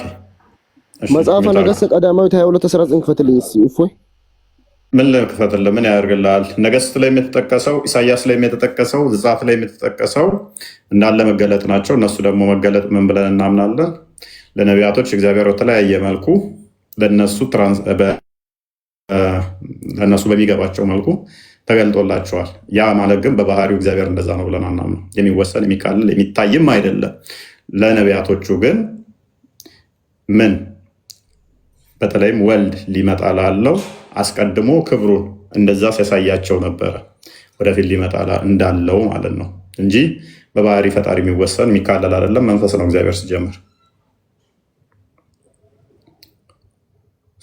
መጽሐፈ ነገሥት ቀዳማዊ 22:19 ክፈትልኝ። እፎይ ምን ልክፈትልህ? ምን ያደርግልሃል? ነገሥት ላይ የተጠቀሰው ኢሳያስ ላይ የተጠቀሰው ዘጸአት ላይ የተጠቀሰው እንዳለ መገለጥ ናቸው። እነሱ ደግሞ መገለጥ ምን ብለን እናምናለን? ለነቢያቶች እግዚአብሔር በተለያየ መልኩ ለእነሱ በሚገባቸው መልኩ ተገልጦላቸዋል። ያ ማለት ግን በባህሪው እግዚአብሔር እንደዛ ነው ብለን አናምነው። የሚወሰን የሚካልል የሚታይም አይደለም። ለነቢያቶቹ ግን ምን በተለይም ወልድ ሊመጣ ላለው አስቀድሞ ክብሩን እንደዛ ሲያሳያቸው ነበረ። ወደፊት ሊመጣ እንዳለው ማለት ነው እንጂ በባህሪ ፈጣሪ የሚወሰን የሚካለል አይደለም። መንፈስ ነው እግዚአብሔር ሲጀምር።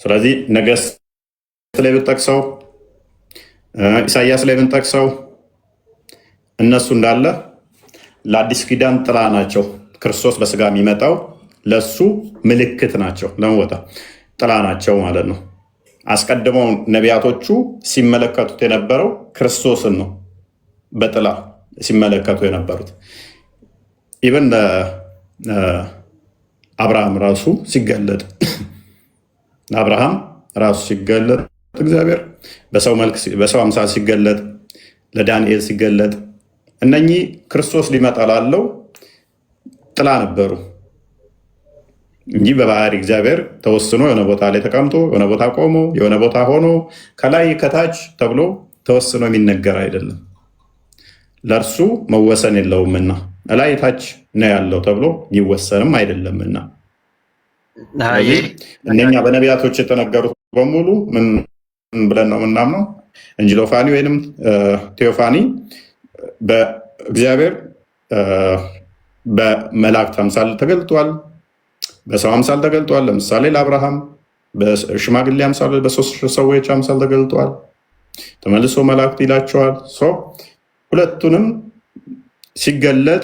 ስለዚህ ነገሥት ላይ ብንጠቅሰው ኢሳያስ ላይ ብንጠቅሰው እነሱ እንዳለ ለአዲስ ኪዳን ጥላ ናቸው። ክርስቶስ በስጋ የሚመጣው ለሱ ምልክት ናቸው። ለመወጣ ጥላ ናቸው ማለት ነው። አስቀድመው ነቢያቶቹ ሲመለከቱት የነበረው ክርስቶስን ነው። በጥላ ሲመለከቱ የነበሩት ኢቨን አብርሃም ራሱ ሲገለጥ አብርሃም ራሱ ሲገለጥ እግዚአብሔር በሰው አምሳል ሲገለጥ፣ ለዳንኤል ሲገለጥ እነኚህ ክርስቶስ ሊመጣ ላለው ጥላ ነበሩ እንጂ በባህሪ እግዚአብሔር ተወስኖ የሆነ ቦታ ላይ ተቀምጦ የሆነ ቦታ ቆሞ የሆነ ቦታ ሆኖ ከላይ ከታች ተብሎ ተወስኖ የሚነገር አይደለም። ለእርሱ መወሰን የለውምና ላይ ታች ነው ያለው ተብሎ የሚወሰንም አይደለምና እነኛ በነቢያቶች የተነገሩት በሙሉ ምን ብለን ነው የምናምነው? እንጂሎፋኒ ወይንም ቴዎፋኒ በእግዚአብሔር በመላእክት አምሳል ተገልጧል፣ በሰው አምሳል ተገልጧል። ለምሳሌ ለአብርሃም በሽማግሌ አምሳል በሶስት ሰዎች አምሳል ተገልጧል። ተመልሶ መላእክት ይላቸዋል። ሁለቱንም ሲገለጥ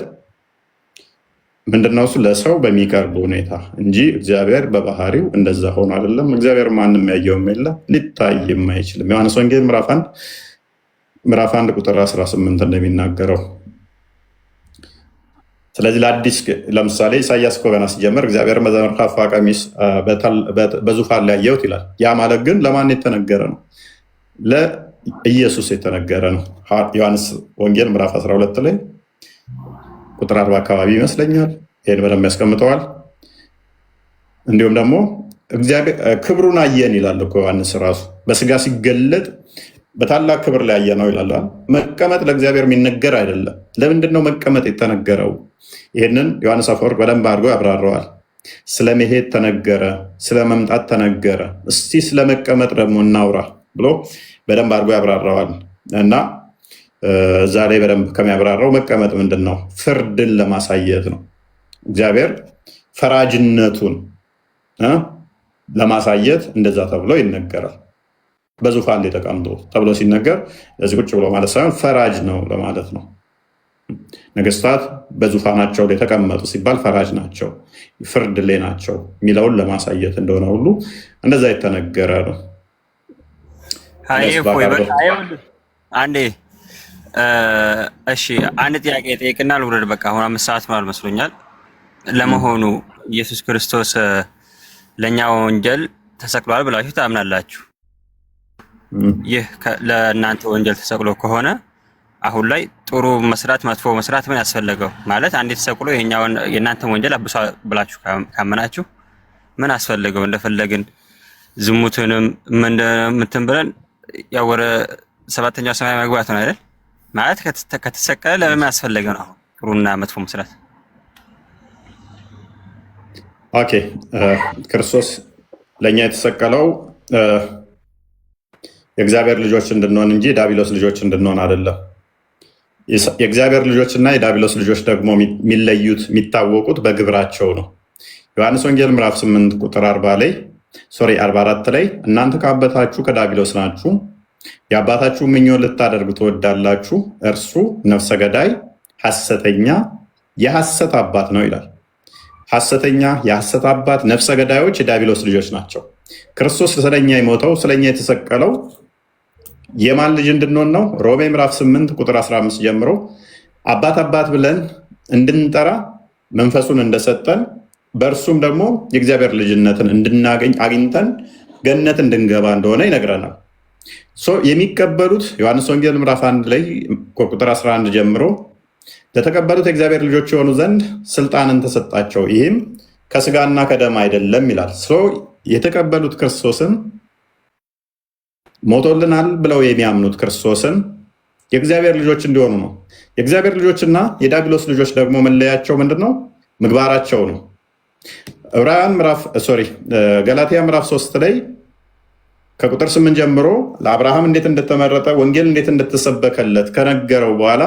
ምንድነው እሱ ለሰው በሚቀርብ ሁኔታ እንጂ እግዚአብሔር በባህሪው እንደዛ ሆኖ አይደለም። እግዚአብሔር ማንም ያየውም የለ ሊታይም አይችልም። ዮሐንስ ወንጌል ምዕራፍ 1 ቁጥር 18 እንደሚናገረው። ስለዚህ ለምሳሌ ኢሳያስ እኮ ገና ሲጀምር እግዚአብሔር በዘመርካፋ ቀሚስ በዙፋን ላይ ያየሁት ይላል። ያ ማለት ግን ለማን የተነገረ ነው? ለኢየሱስ የተነገረ ነው። ዮሐንስ ወንጌል ምዕራፍ 12 ላይ ቁጥር 40 አካባቢ ይመስለኛል። ይህን በደንብ ያስቀምጠዋል። እንዲሁም ደግሞ እግዚአብሔር ክብሩን አየን ይላል እኮ ዮሐንስ ራሱ በስጋ ሲገለጥ በታላቅ ክብር ላይ ያየ ነው ይላል። መቀመጥ ለእግዚአብሔር የሚነገር አይደለም። ለምንድን ነው መቀመጥ የተነገረው? ይህንን ዮሐንስ አፈወርቅ በደንብ አድርጎ ያብራረዋል። ስለመሄድ ተነገረ፣ ስለመምጣት ተነገረ፣ እስቲ ስለመቀመጥ ደግሞ እናውራ ብሎ በደንብ አድርጎ ያብራረዋል እና እዛ ላይ በደንብ ከሚያብራራው መቀመጥ ምንድን ነው? ፍርድን ለማሳየት ነው። እግዚአብሔር ፈራጅነቱን ለማሳየት እንደዛ ተብሎ ይነገራል። በዙፋን ላይ ተቀምጦ ተብሎ ሲነገር ለዚህ ቁጭ ብሎ ማለት ሳይሆን ፈራጅ ነው ለማለት ነው። ነገስታት በዙፋናቸው ላይ ተቀመጡ ሲባል ፈራጅ ናቸው፣ ፍርድ ላይ ናቸው የሚለውን ለማሳየት እንደሆነ ሁሉ እንደዛ የተነገረ ነው። አንዴ እሺ አንድ ጥያቄ ጠይቅና ልውረድ። በቃ አሁን 5 ሰዓት ነው መስሎኛል። ለመሆኑ ኢየሱስ ክርስቶስ ለእኛ ወንጀል ተሰቅሏል ብላችሁ ታምናላችሁ? ይህ ለእናንተ ወንጀል ተሰቅሎ ከሆነ አሁን ላይ ጥሩ መስራት መጥፎ መስራት ምን ያስፈለገው? ማለት አንዴ ተሰቅሎ የእናንተን ወንጀል አብሷል ብላችሁ ካመናችሁ ምን አስፈለገው? እንደፈለግን ዝሙትንም ምንትን ብለን ያው ወደ 7ኛው ሰማይ መግባት ነው አይደል? ማለት ከተሰቀለ ለምን ያስፈለገ ነው አሁን ጥሩና መጥፎ መስራት? ኦኬ ክርስቶስ ለእኛ የተሰቀለው የእግዚአብሔር ልጆች እንድንሆን እንጂ የዳቢሎስ ልጆች እንድንሆን አይደለም። የእግዚአብሔር ልጆች እና የዳቢሎስ ልጆች ደግሞ የሚለዩት የሚታወቁት በግብራቸው ነው። ዮሐንስ ወንጌል ምዕራፍ 8 ቁጥር 40 ላይ 44 ላይ እናንተ ከአባታችሁ ከዲያብሎስ ናችሁ፣ የአባታችሁ ምኞት ልታደርጉ ትወዳላችሁ፣ እርሱ ነፍሰ ገዳይ ሐሰተኛ የሐሰት አባት ነው ይላል። ሐሰተኛ የሐሰት አባት ነፍሰ ገዳዮች የዲያብሎስ ልጆች ናቸው። ክርስቶስ ስለኛ የሞተው ስለኛ የተሰቀለው የማን ልጅ እንድንሆን ነው? ሮሜ ምዕራፍ 8 ቁጥር 15 ጀምሮ አባት አባት ብለን እንድንጠራ መንፈሱን እንደሰጠን በእርሱም ደግሞ የእግዚአብሔር ልጅነትን እንድናገኝ አግኝተን ገነት እንድንገባ እንደሆነ ይነግረናል። የሚቀበሉት ዮሐንስ ወንጌል ምዕራፍ 1 ላይ ቁጥር 11 ጀምሮ ለተቀበሉት የእግዚአብሔር ልጆች የሆኑ ዘንድ ስልጣንን ተሰጣቸው፣ ይህም ከስጋና ከደም አይደለም ይላል። የተቀበሉት ክርስቶስን ሞቶልናል ብለው የሚያምኑት ክርስቶስን የእግዚአብሔር ልጆች እንዲሆኑ ነው። የእግዚአብሔር ልጆችና የዲያብሎስ ልጆች ደግሞ መለያቸው ምንድን ነው? ምግባራቸው ነው። ገላትያ ምዕራፍ 3 ላይ ከቁጥር 8 ጀምሮ ለአብርሃም እንዴት እንደተመረጠ ወንጌል እንዴት እንደተሰበከለት ከነገረው በኋላ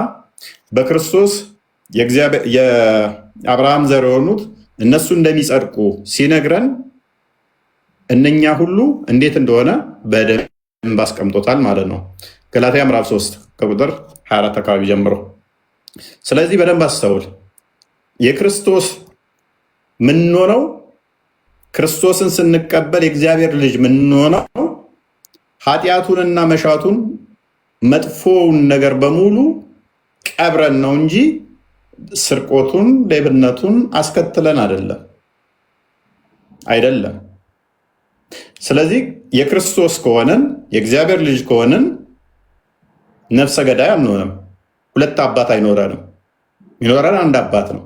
በክርስቶስ የአብርሃም ዘር የሆኑት እነሱ እንደሚጸድቁ ሲነግረን እነኛ ሁሉ እንዴት እንደሆነ በደንብ አስቀምጦታል ማለት ነው። ገላትያ ምዕራፍ 3 ከቁጥር 24 አካባቢ ጀምሮ። ስለዚህ በደንብ አስተውል። የክርስቶስ ምንሆነው ክርስቶስን ስንቀበል የእግዚአብሔር ልጅ ምንሆነው ኃጢአቱንና መሻቱን መጥፎውን ነገር በሙሉ ቀብረን ነው እንጂ ስርቆቱን፣ ሌብነቱን አስከትለን አይደለም። ስለዚህ የክርስቶስ ከሆነን የእግዚአብሔር ልጅ ከሆንን ነፍሰ ገዳይ አንሆንም። ሁለት አባት አይኖረንም። የሚኖረን አንድ አባት ነው።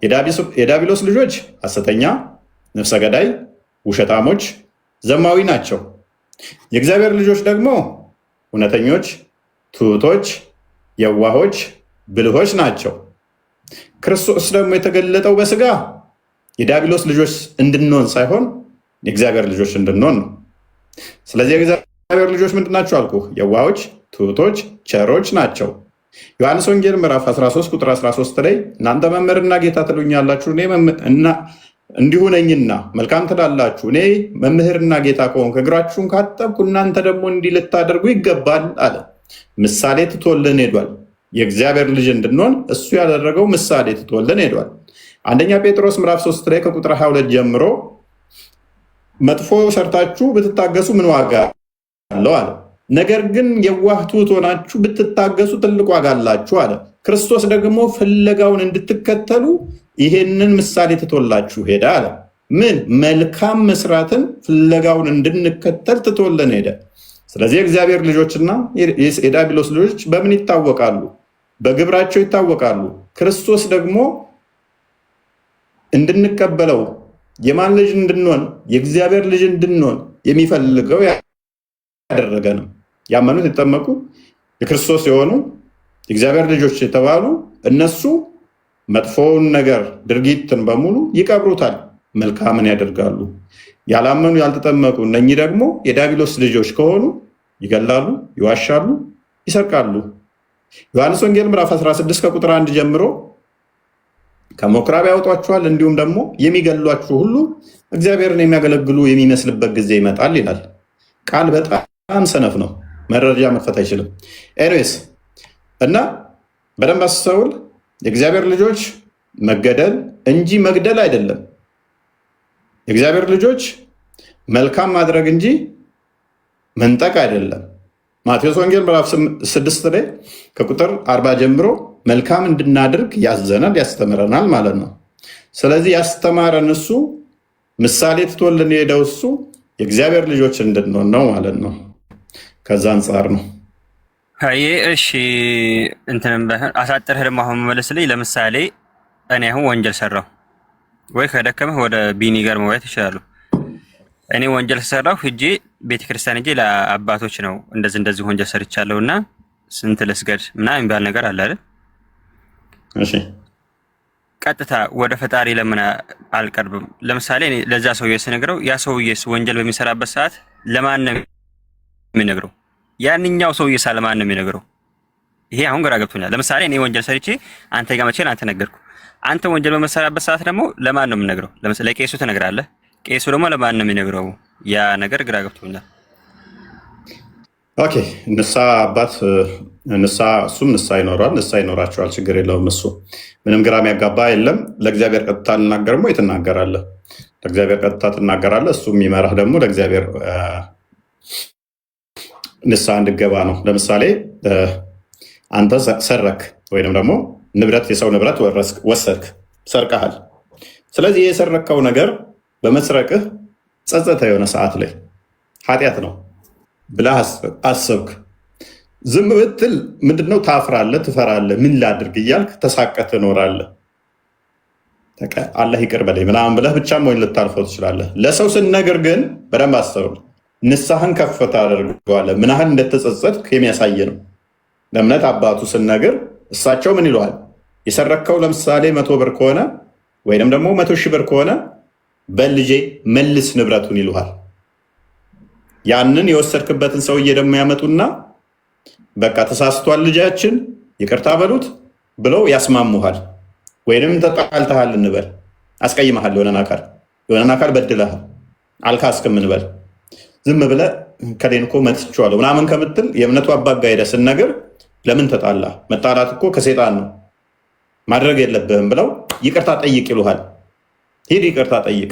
የዲያብሎስ ልጆች ሐሰተኛ፣ ነፍሰ ገዳይ፣ ውሸታሞች፣ ዘማዊ ናቸው። የእግዚአብሔር ልጆች ደግሞ እውነተኞች፣ ትሑቶች፣ የዋሆች፣ ብልሆች ናቸው። ክርስቶስ ደግሞ የተገለጠው በስጋ የዲያብሎስ ልጆች እንድንሆን ሳይሆን የእግዚአብሔር ልጆች እንድንሆን ነው። ስለዚህ የእግዚአብሔር ልጆች ምንድን ናቸው አልኩ? የዋሆች፣ ትሑቶች፣ ቸሮች ናቸው። ዮሐንስ ወንጌል ምዕራፍ 13 ቁጥር 13 ላይ እናንተ መምህርና ጌታ ትሉኛላችሁ፣ እኔ እንዲሁ ነኝና መልካም ትላላችሁ። እኔ መምህርና ጌታ ከሆንኩ እግራችሁን ካጠብኩ እናንተ ደግሞ እንዲህ ልታደርጉ ይገባል አለ። ምሳሌ ትቶልን ሄዷል። የእግዚአብሔር ልጅ እንድንሆን እሱ ያደረገው ምሳሌ ትቶልን ሄዷል። አንደኛ ጴጥሮስ ምዕራፍ 3 ላይ ከቁጥር 22 ጀምሮ መጥፎ ሰርታችሁ ብትታገሱ ምን ዋጋ አለው አለ። ነገር ግን የዋህ ትሑት ሆናችሁ ብትታገሱ ትልቅ ዋጋ አላችሁ አለ። ክርስቶስ ደግሞ ፍለጋውን እንድትከተሉ ይሄንን ምሳሌ ትቶላችሁ ሄደ አለ። ምን መልካም መስራትን ፍለጋውን እንድንከተል ትቶልን ሄደ። ስለዚህ የእግዚአብሔር ልጆችና የዲያብሎስ ልጆች በምን ይታወቃሉ? በግብራቸው ይታወቃሉ። ክርስቶስ ደግሞ እንድንቀበለው የማን ልጅ እንድንሆን የእግዚአብሔር ልጅ እንድንሆን የሚፈልገው ያደረገንም ያመኑት የተጠመቁ የክርስቶስ የሆኑ የእግዚአብሔር ልጆች የተባሉ እነሱ መጥፎውን ነገር ድርጊትን በሙሉ ይቀብሩታል፣ መልካምን ያደርጋሉ። ያላመኑ ያልተጠመቁ እነኚህ ደግሞ የዲያብሎስ ልጆች ከሆኑ ይገላሉ፣ ይዋሻሉ፣ ይሰርቃሉ። ዮሐንስ ወንጌል ምዕራፍ 16 ከቁጥር 1 ጀምሮ ከምኵራብ ያወጧችኋል፣ እንዲሁም ደግሞ የሚገሏችሁ ሁሉ እግዚአብሔርን የሚያገለግሉ የሚመስልበት ጊዜ ይመጣል ይላል። ቃል በጣም ሰነፍ ነው፣ መረጃ መክፈት አይችልም። ኤኒዌይስ እና በደንብ አስተውል። የእግዚአብሔር ልጆች መገደል እንጂ መግደል አይደለም። የእግዚአብሔር ልጆች መልካም ማድረግ እንጂ መንጠቅ አይደለም። ማቴዎስ ወንጌል ምዕራፍ 6 ላይ ከቁጥር 40 ጀምሮ መልካም እንድናደርግ ያዘናል፣ ያስተምረናል ማለት ነው። ስለዚህ ያስተማረን እሱ፣ ምሳሌ ትቶልን የሄደው እሱ የእግዚአብሔር ልጆች እንድንሆን ነው ማለት ነው። ከዛ አንጻር ነው። አይ እሺ፣ እንትንም ባይሆን አሳጥረህ ደግሞ አሁን መመለስልኝ። ለምሳሌ እኔ አሁን ወንጀል ሰራሁ ወይ ከደከመህ ወደ ቢኒ ጋር መወያየት ይችላሉ። እኔ ወንጀል ሰራሁ ሂጄ ቤተክርስቲያን ሂጄ ለአባቶች ነው እንደዚህ ወንጀል ሰርቻለሁና ስንት ልስገድ ምናምን የሚባል ነገር አለ አይደል? እሺ፣ ቀጥታ ወደ ፈጣሪ ለምን አልቀርብም? ለምሳሌ እኔ ለዛ ሰውዬ ስነግረው ያ ሰውዬስ ወንጀል በሚሰራበት ሰዓት ለማን ነው የሚነግረው? ያንኛው ሰውዬ ለማን ነው የሚነግረው? ይሄ አሁን ግራ ገብቶኛል። ለምሳሌ እኔ ወንጀል ሰርቼ አንተ ጋር መቼ አንተ ነገርኩ። አንተ ወንጀል በመሰራበት ሰዓት ደግሞ ለማን ነው የምነግረው? ለምሳሌ ለቄሱ ትነግራለህ። ቄሱ ደግሞ ለማን ነው የሚነግረው? ያ ነገር ግራ ገብቶኛል። ኦኬ ንስሐ አባት ንስሐ እሱም ንስሐ ይኖረዋል፣ ንስሐ ይኖራቸዋል። ችግር የለውም። እሱ ምንም ግራ የሚያጋባ የለም። ለእግዚአብሔር ቀጥታ ልናገር ሞ ትናገራለህ፣ ለእግዚአብሔር ቀጥታ ትናገራለህ። እሱ የሚመራህ ደግሞ ለእግዚአብሔር ንስሐ እንድገባ ነው። ለምሳሌ አንተ ሰረክ ወይም ደግሞ ንብረት የሰው ንብረት ወሰድክ፣ ሰርቀሃል። ስለዚህ የሰረከው ነገር በመስረቅህ ጸጸተ የሆነ ሰዓት ላይ ኃጢአት ነው ብለህ አሰብክ። ዝም ብትል ምንድነው? ታፍራለህ፣ ትፈራለህ። ምን ላድርግ እያልክ ተሳቀህ ትኖራለህ። አላህ ይቅር በለኝ ምናምን ብለህ ብቻ ሞኝ ልታልፈው ትችላለህ። ለሰው ስንነግር ግን በደንብ አስተውል። ንስሐን ከፍ ታደርገዋለህ። ምን ያህል እንደተጸጸትክ የሚያሳይ ነው። ለእምነት አባቱ ስንነግር እሳቸው ምን ይለዋል? የሰረከው ለምሳሌ 100 ብር ከሆነ ወይንም ደግሞ 100 ሺህ ብር ከሆነ በልጄ መልስ ንብረቱን ይሉሃል። ያንን የወሰድክበትን ሰውዬ ደግሞ ያመጡና በቃ ተሳስቷል ልጃችን ይቅርታ በሉት ብለው ያስማሙሃል። ወይንም ተጣልተሃል እንበል፣ አስቀይመሃል፣ የሆነን አካል በድለሃል፣ አልካስክም እንበል። ዝም ብለህ ከሌን እኮ መትቼዋለሁ ምናምን ከምትል የእምነቱ አባት ጋር ሄደህ ስንነግር ለምን ተጣላ? መጣላት እኮ ከሴጣን ነው ማድረግ የለብህም ብለው ይቅርታ ጠይቅ ይሉሃል። ሂድ ይቅርታ ጠይቅ።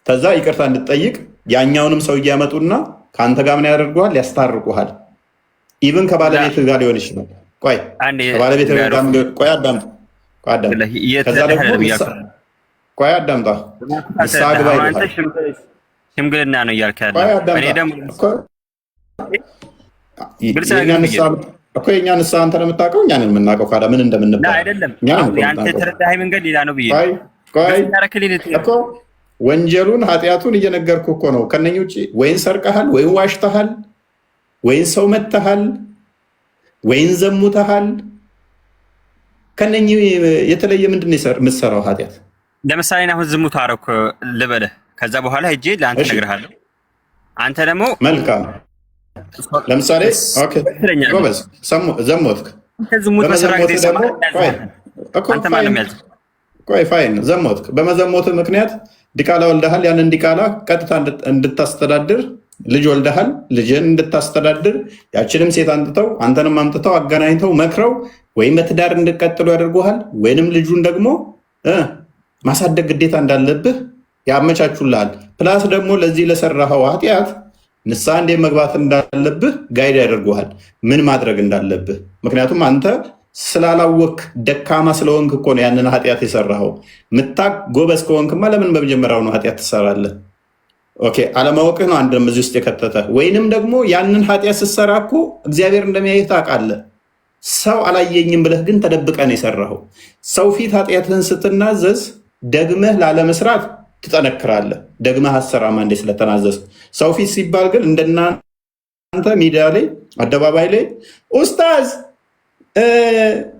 ከዛ ይቅርታ እንድትጠይቅ ያኛውንም ሰው እያመጡና ከአንተ ጋር ምን ያደርጉሃል? ያስታርቁሃል። ኢቭን ከባለቤት ጋር ሊሆን ይችላል። ቆይ ከባለቤት ጋር ቆይ አዳምጥ። ከዛ ደግሞ ቆይ አዳምጣ። ንስሐ ግባ ይሉሃል። ሽምግልና ነው እያልክ ያለው። እኔ ደግሞ የእኛ ንስሐ አንተ ነው የምታውቀው፣ እኛን የምናውቀው። ካዳ ምን እንደምንባል አይደለም። የአንተ የተረዳኸኝ መንገድ ሌላ ነው ብዬ እኮ ወንጀሉን ኃጢአቱን እየነገርኩ እኮ ነው። ከነኝ ውጭ ወይን ሰርቀሃል፣ ወይን ዋሽተሃል፣ ወይን ሰው መተሃል፣ ወይን ዘሙተሃል። ከነኝ የተለየ ምንድን ነው የምትሰራው ኃጢአት? ለምሳሌ አሁን ዝሙት አደረኩ ልበልህ፣ ከዛ በኋላ ሄጄ ለአንተ እነግርሃለሁ። አንተ ደግሞ መልካም ለምሳሌ ጎበዝ ዘሞትክ። ፋይን ዘሞትክ። በመዘሞት ምክንያት ዲቃላ ወልደሃል። ያንን ዲቃላ ቀጥታ እንድታስተዳድር ልጅ ወልደሃል። ልጅን እንድታስተዳድር ያችንም ሴት አንጥተው አንተንም አምጥተው አገናኝተው መክረው ወይም በትዳር እንድቀጥሉ ያደርጉሃል። ወይንም ልጁን ደግሞ ማሳደግ ግዴታ እንዳለብህ ያመቻቹልሃል። ፕላስ ደግሞ ለዚህ ለሰራኸው ኃጢአት ንስሐ እንዴት መግባት እንዳለብህ ጋይድ ያደርጉሃል፣ ምን ማድረግ እንዳለብህ። ምክንያቱም አንተ ስላላወክ ደካማ ስለሆንክ እኮ ነው ያንን ኃጢአት የሰራኸው። ምታቅ ጎበዝ ከሆንክማ ለምን በመጀመሪያው ነው ኃጢአት ትሰራለህ? ኦኬ አለማወቅህ ነው አንድም እዚህ ውስጥ የከተተ። ወይንም ደግሞ ያንን ኃጢአት ስትሰራ እኮ እግዚአብሔር እንደሚያይህ ታውቃለህ። ሰው አላየኝም ብለህ ግን ተደብቀህ ነው የሰራኸው። ሰው ፊት ኃጢአትህን ስትናዘዝ ደግመህ ላለመስራት ትጠነክራለህ። ደግመህ አሰራማ እንዴ ስለተናዘዝ። ሰው ፊት ሲባል ግን እንደናንተ ሚዲያ ላይ አደባባይ ላይ ኡስታዝ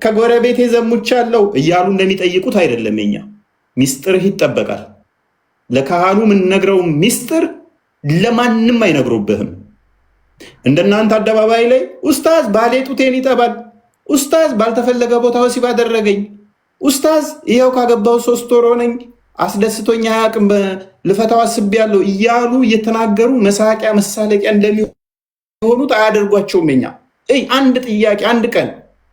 ከጎረቤቴ ዘሙቻለሁ እያሉ እንደሚጠይቁት አይደለም። የኛ ሚስጥርህ ይጠበቃል። ለካህኑ የምንነግረው ሚስጥር ለማንም አይነግሩብህም። እንደናንተ አደባባይ ላይ ኡስታዝ ባሌ ጡቴን ይጠባል፣ ኡስታዝ ባልተፈለገ ቦታ ወሲብ አደረገኝ፣ ኡስታዝ ይኸው ካገባው 3 ወር ሆነኝ አስደስቶኛ አያውቅም ልፈታው አስቤያለሁ እያሉ እየተናገሩ መሳቂያ መሳለቂያ እንደሚሆኑት አያደርጓቸውም። የኛ አንድ ጥያቄ አንድ ቀን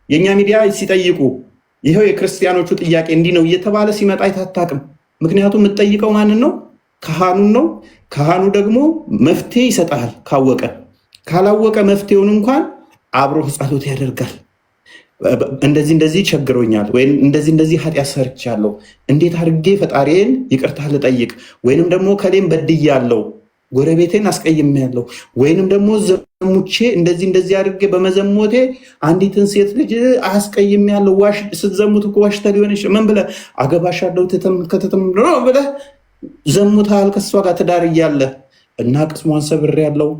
የእኛ ሚዲያ ሲጠይቁ ይኸው የክርስቲያኖቹ ጥያቄ እንዲህ ነው እየተባለ ሲመጣ አይታታቅም። ምክንያቱም የምትጠይቀው ማንን ነው? ካህኑን ነው። ካህኑ ደግሞ መፍትሄ ይሰጣል ካወቀ። ካላወቀ መፍትሄውን እንኳን አብሮ ጸሎት ያደርጋል። እንደዚህ ቸግሮኛል ወይም እንደዚህ ኃጢአት ሰርቻለሁ፣ እንዴት አድርጌ ፈጣሪዬን ይቅርታ ልጠይቅ፣ ወይንም ደግሞ ከሌም በድያለሁ፣ ጎረቤቴን አስቀይሜያለሁ፣ ወይንም ደግሞ ዘሙቼ እንደዚህ አድርጌ በመዘሞቴ አንዲትን ሴት ልጅ አስቀይሜያለሁ። ስትዘሙት እኮ ዋሽተህ ሊሆን ይችላል። ምን ብለህ አገባሻለሁ ከተተም ብለህ ዘሙተሃል ከእሷ ጋር ትዳር እያለ እና ቅስሟን ሰብሬያለሁ፣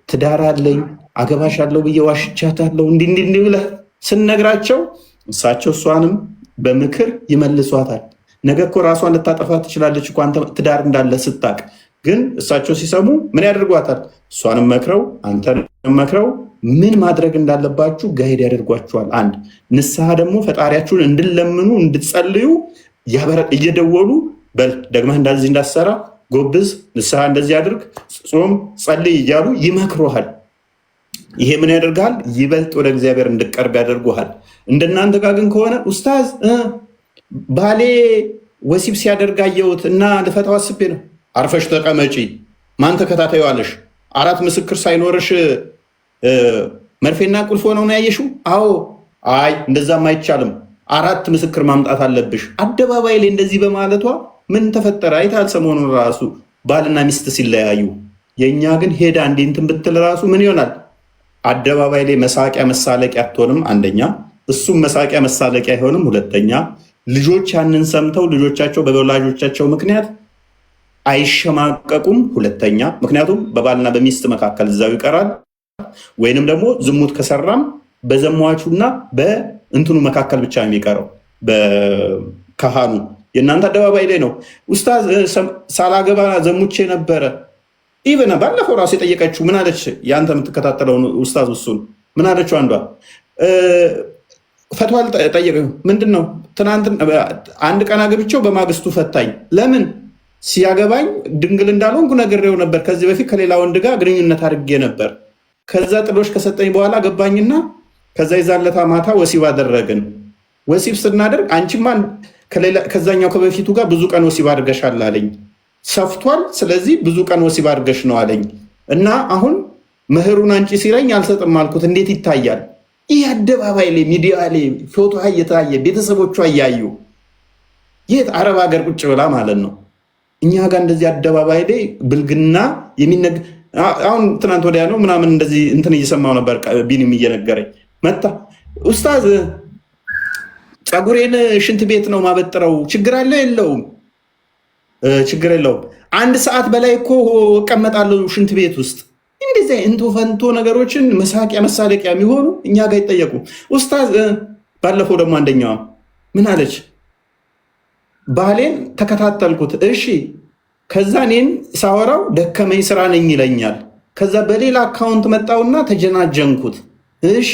ትዳር አለኝ፣ አገባሻለሁ ብዬ ዋሽቻታለሁ እንዲህ ብለህ ስነግራቸው እሳቸው እሷንም በምክር ይመልሷታል። ነገ እኮ ራሷን ልታጠፋ ትችላለች እኮ አንተ ትዳር እንዳለ ስታቅ። ግን እሳቸው ሲሰሙ ምን ያደርጓታል? እሷንም መክረው አንተንም መክረው ምን ማድረግ እንዳለባችሁ ጋይድ ያደርጓችኋል። አንድ ንስሐ ደግሞ ፈጣሪያችሁን እንድለምኑ እንድትጸልዩ እየደወሉ በል ደግመህ እንደዚህ እንዳሰራ ጎብዝ፣ ንስሐ እንደዚህ አድርግ፣ ጾም፣ ጸልይ እያሉ ይመክሩሃል። ይሄ ምን ያደርጋል? ይበልጥ ወደ እግዚአብሔር እንድቀርብ ያደርጉሃል። እንደናንተ ጋር ግን ከሆነ ኡስታዝ ባሌ ወሲብ ሲያደርግ አየሁት እና ልፈታው አስቤ ነው። አርፈሽ ተቀመጪ። ማን ተከታታዩ አለሽ? 4 ምስክር ሳይኖርሽ መርፌና ቁልፍ ሆነው ነው ያየሽው? አዎ። አይ እንደዛም አይቻልም፣ 4 ምስክር ማምጣት አለብሽ። አደባባይ ላይ እንደዚህ በማለቷ ምን ተፈጠረ? አይታል ሰሞኑን ራሱ ባልና ሚስት ሲለያዩ። የእኛ ግን ሄዳ እንዲህ እንትን ብትል ራሱ ምን ይሆናል? አደባባይ ላይ መሳቂያ መሳለቂያ አትሆንም። አንደኛ እሱም መሳቂያ መሳለቂያ አይሆንም። ሁለተኛ ልጆች ያንን ሰምተው ልጆቻቸው በወላጆቻቸው ምክንያት አይሸማቀቁም። ሁለተኛ ምክንያቱም በባልና በሚስት መካከል እዛው ይቀራል። ወይንም ደግሞ ዝሙት ከሰራም በዘሟቹና በእንትኑ መካከል ብቻ የሚቀረው በካህኑ። የእናንተ አደባባይ ላይ ነው። ኡስታዝ ሳላገባ ዘሙቼ ነበረ። ኢቨን ባለፈው ራሱ የጠየቀችው ምን አለች? የአንተ የምትከታተለውን ኡስታዝ እሱን ምን አለችው? አንዷ ፈትዋ ጠየቀ። ምንድን ነው ትናንት አንድ ቀን አግብቼው በማግስቱ ፈታኝ። ለምን? ሲያገባኝ ድንግል እንዳልሆንኩ ነግሬው ነበር። ከዚህ በፊት ከሌላ ወንድ ጋር ግንኙነት አድርጌ ነበር። ከዛ ጥሎሽ ከሰጠኝ በኋላ ገባኝና ከዛ ይዛለታ ማታ ወሲብ አደረግን። ወሲብ ስናደርግ አንቺማ ከዛኛው ከበፊቱ ጋር ብዙ ቀን ወሲብ አድርገሻል አለኝ። ሰፍቷል። ስለዚህ ብዙ ቀን ወሲብ አድርገሽ ነው አለኝ እና አሁን መህሩን አንቺ ሲለኝ አልሰጥም አልኩት። እንዴት ይታያል? ይህ አደባባይ ላይ ሚዲያ ላይ ፎቶ እየታየ ቤተሰቦቿ እያዩ የት አረብ ሀገር ቁጭ ብላ ማለት ነው። እኛ ጋር እንደዚህ አደባባይ ላይ ብልግና የሚነግ አሁን ትናንት ወዲያ ነው ምናምን እንደዚህ እንትን እየሰማው ነበር። ቢኒም እየነገረኝ መጣ። ኡስታዝ ፀጉሬን ሽንት ቤት ነው ማበጥረው፣ ችግር አለ የለውም? ችግር የለውም። 1 ሰዓት በላይ እኮ እቀመጣለሁ ሽንት ቤት ውስጥ። እንደዚህ እንቶ ፈንቶ ነገሮችን መሳቂያ መሳለቂያ የሚሆኑ እኛ ጋር ይጠየቁ። ኡስታዝ ባለፈው ደግሞ አንደኛዋ ምን አለች? ባሌን ተከታተልኩት። እሺ ከዛ እኔን ሳወራው ደከመኝ ስራ ነኝ ይለኛል። ከዛ በሌላ አካውንት መጣውና ተጀናጀንኩት። እሺ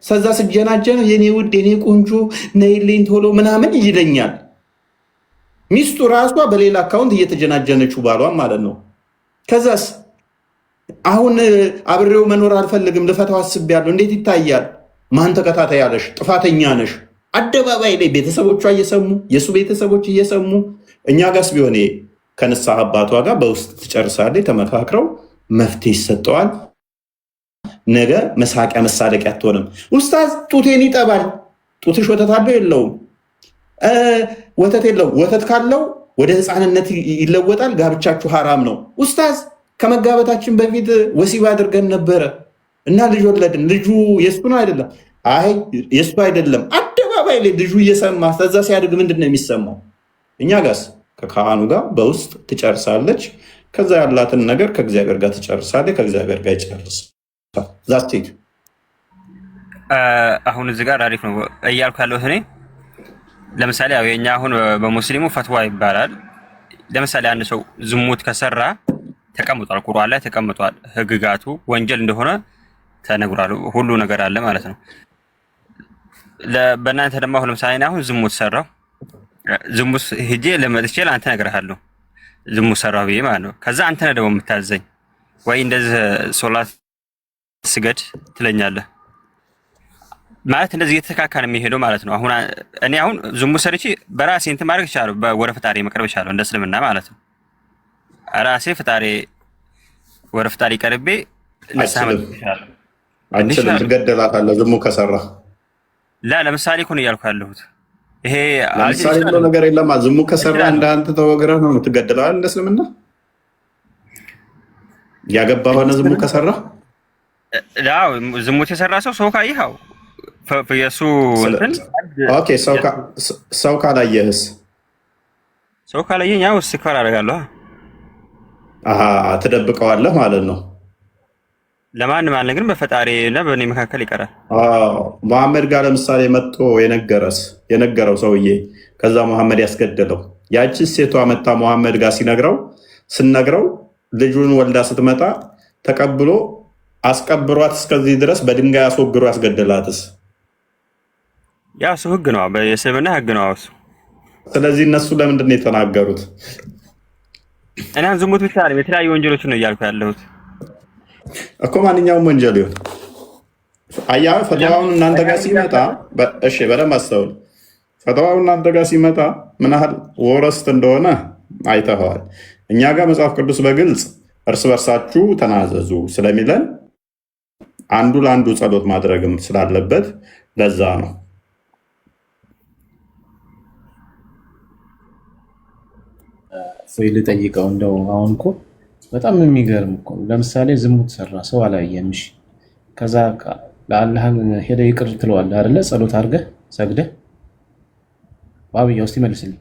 ከዛ ስጀናጀን የኔ ውድ የኔ ቆንጆ ነይልኝ ቶሎ ምናምን ይለኛል። ሚስቱ ራሷ በሌላ አካውንት እየተጀናጀነችው ባሏን ማለት ነው። ከዛስ አሁን አብሬው መኖር አልፈልግም ልፈታው አስቤያለሁ። እንዴት ይታያል? ማን ተከታታይ ያለሽ? ጥፋተኛ ነሽ። አደባባይ ላይ ቤተሰቦቿ እየሰሙ የእሱ ቤተሰቦች እየሰሙ እኛ ጋስ ቢሆን ከንስሐ አባቷ ጋር በውስጥ ትጨርሳለች። ተመካክረው መፍትሄ ይሰጠዋል። ነገ መሳቂያ መሳለቂያ አትሆንም። ኡስታዝ ጡቴን ይጠባል። ጡትሽ ወተት አለው የለውም? ወተት የለውም። ወተት ካለው ወደ ህፃንነት ይለወጣል። ጋብቻችሁ ሐራም ነው። ኡስታዝ ከመጋበታችን በፊት ወሲብ አድርገን ነበረ እና ልጅ ወለድን። ልጁ የሱ ነው አይደለም? አይ የሱ አይደለም። አደባባይ ላይ ልጁ እየሰማ ከዛ ሲያድግ ምንድን ነው የሚሰማው? እኛ ጋስ ከካህኑ ጋር በውስጥ ትጨርሳለች። ከዛ ያላትን ነገር ከእግዚአብሔር ጋር ትጨርሳለች። ከእግዚአብሔር ጋር ይጨርስ ዛስቴት። አሁን እዚህ ጋር አሪፍ ነው እያልኩ ያለሁት እኔ። ለምሳሌ ያው የኛ አሁን በሙስሊሙ ፈትዋ ይባላል። ለምሳሌ አንድ ሰው ዝሙት ከሰራ ተቀምጧል፣ ቁርአን ላይ ተቀምጧል። ህግጋቱ ወንጀል እንደሆነ ተነግሯል። ሁሉ ነገር አለ ማለት ነው። በእናንተ ደግሞ አሁን ለምሳሌ አሁን ዝሙት ሰራው፣ ዝሙት ሂጄ ለመጥቼ ለአንተ እነግርሃለሁ ዝሙት ሰራው ብዬ ማለት ነው። ከዛ አንተ ነህ ደግሞ የምታዘኝ ወይ እንደዚህ ሶላት ስገድ ትለኛለህ ማለት እንደዚህ እየተካካለ የሚሄደው ማለት ነው። አሁን እኔ አሁን ዝሙት ሰርቼ በራሴ እንትን ማድረግ ይቻላል፣ ወደ ፈጣሪ መቅረብ ይቻላል እንደ እስልምና ማለት ነው። ራሴ ፈጣሪ ወደ ፈጣሪ ቀርቤ ንስሐ መግባት ይችላል። አንቺንም ትገደላታለህ ዝሙት ከሰራ። ለምሳሌ እኮ ነው እያልኩ ያለሁት። ይሄ ለምሳሌ ብሎ ነገር የለም። ዝሙት ከሰራ እንዳንተ ተወግረህ ነው የምትገደለው እንደ እስልምና። ያገባ ሆነ ዝሙት ከሰራ ዝሙት የሰራ ሰው ካየኸው የሱ ኦኬ። ሰው ካላየህስ? ሰው ካላየኝ ያው ስክፈር አደርጋለሁ። ትደብቀዋለህ ማለት ነው። ለማንም አልነግርም፣ በፈጣሪ እና በእኔ መካከል ይቀራል። መሐመድ ጋር ለምሳሌ መጥቶ የነገረው ሰውዬ ከዛ መሐመድ ያስገደለው ያቺ ሴቷ መጣ መሐመድ ጋር ስነግረው ልጁን ወልዳ ስትመጣ ተቀብሎ አስቀብሯት እስከዚህ ድረስ በድንጋይ አስወግሮ ያስገደላትስ? ያ እሱ ህግ ነው፣ የእስልምና ህግ ነው እሱ። ስለዚህ እነሱ ለምንድን ነው የተናገሩት? እኔ ዝሙት ብቻ አይደለም የተለያዩ ወንጀሎችን ነው እያልኩ ያለሁት እኮ። ማንኛውም ወንጀል ይሁን አያ ፈተዋውን እናንተ ጋር ሲመጣ እሺ፣ በደንብ አስተውል። ፈተዋውን እናንተ ጋር ሲመጣ ምን ያህል ወረስት እንደሆነ አይተኸዋል። እኛ ጋር መጽሐፍ ቅዱስ በግልጽ እርስ በርሳችሁ ተናዘዙ ስለሚለን አንዱ ለአንዱ ጸሎት ማድረግም ስላለበት ለዛ ነው። ወይ ልጠይቀው እንደው አሁን እኮ በጣም የሚገርም እኮ ለምሳሌ ዝሙት ሰራ ሰው አላየም። እሺ ከዛ ለአላህ ሄደህ ይቅር ትለዋለህ አይደለ? ጸሎት አድርገህ ሰግደህ ባብያ ውስጥ ይመልስልኝ።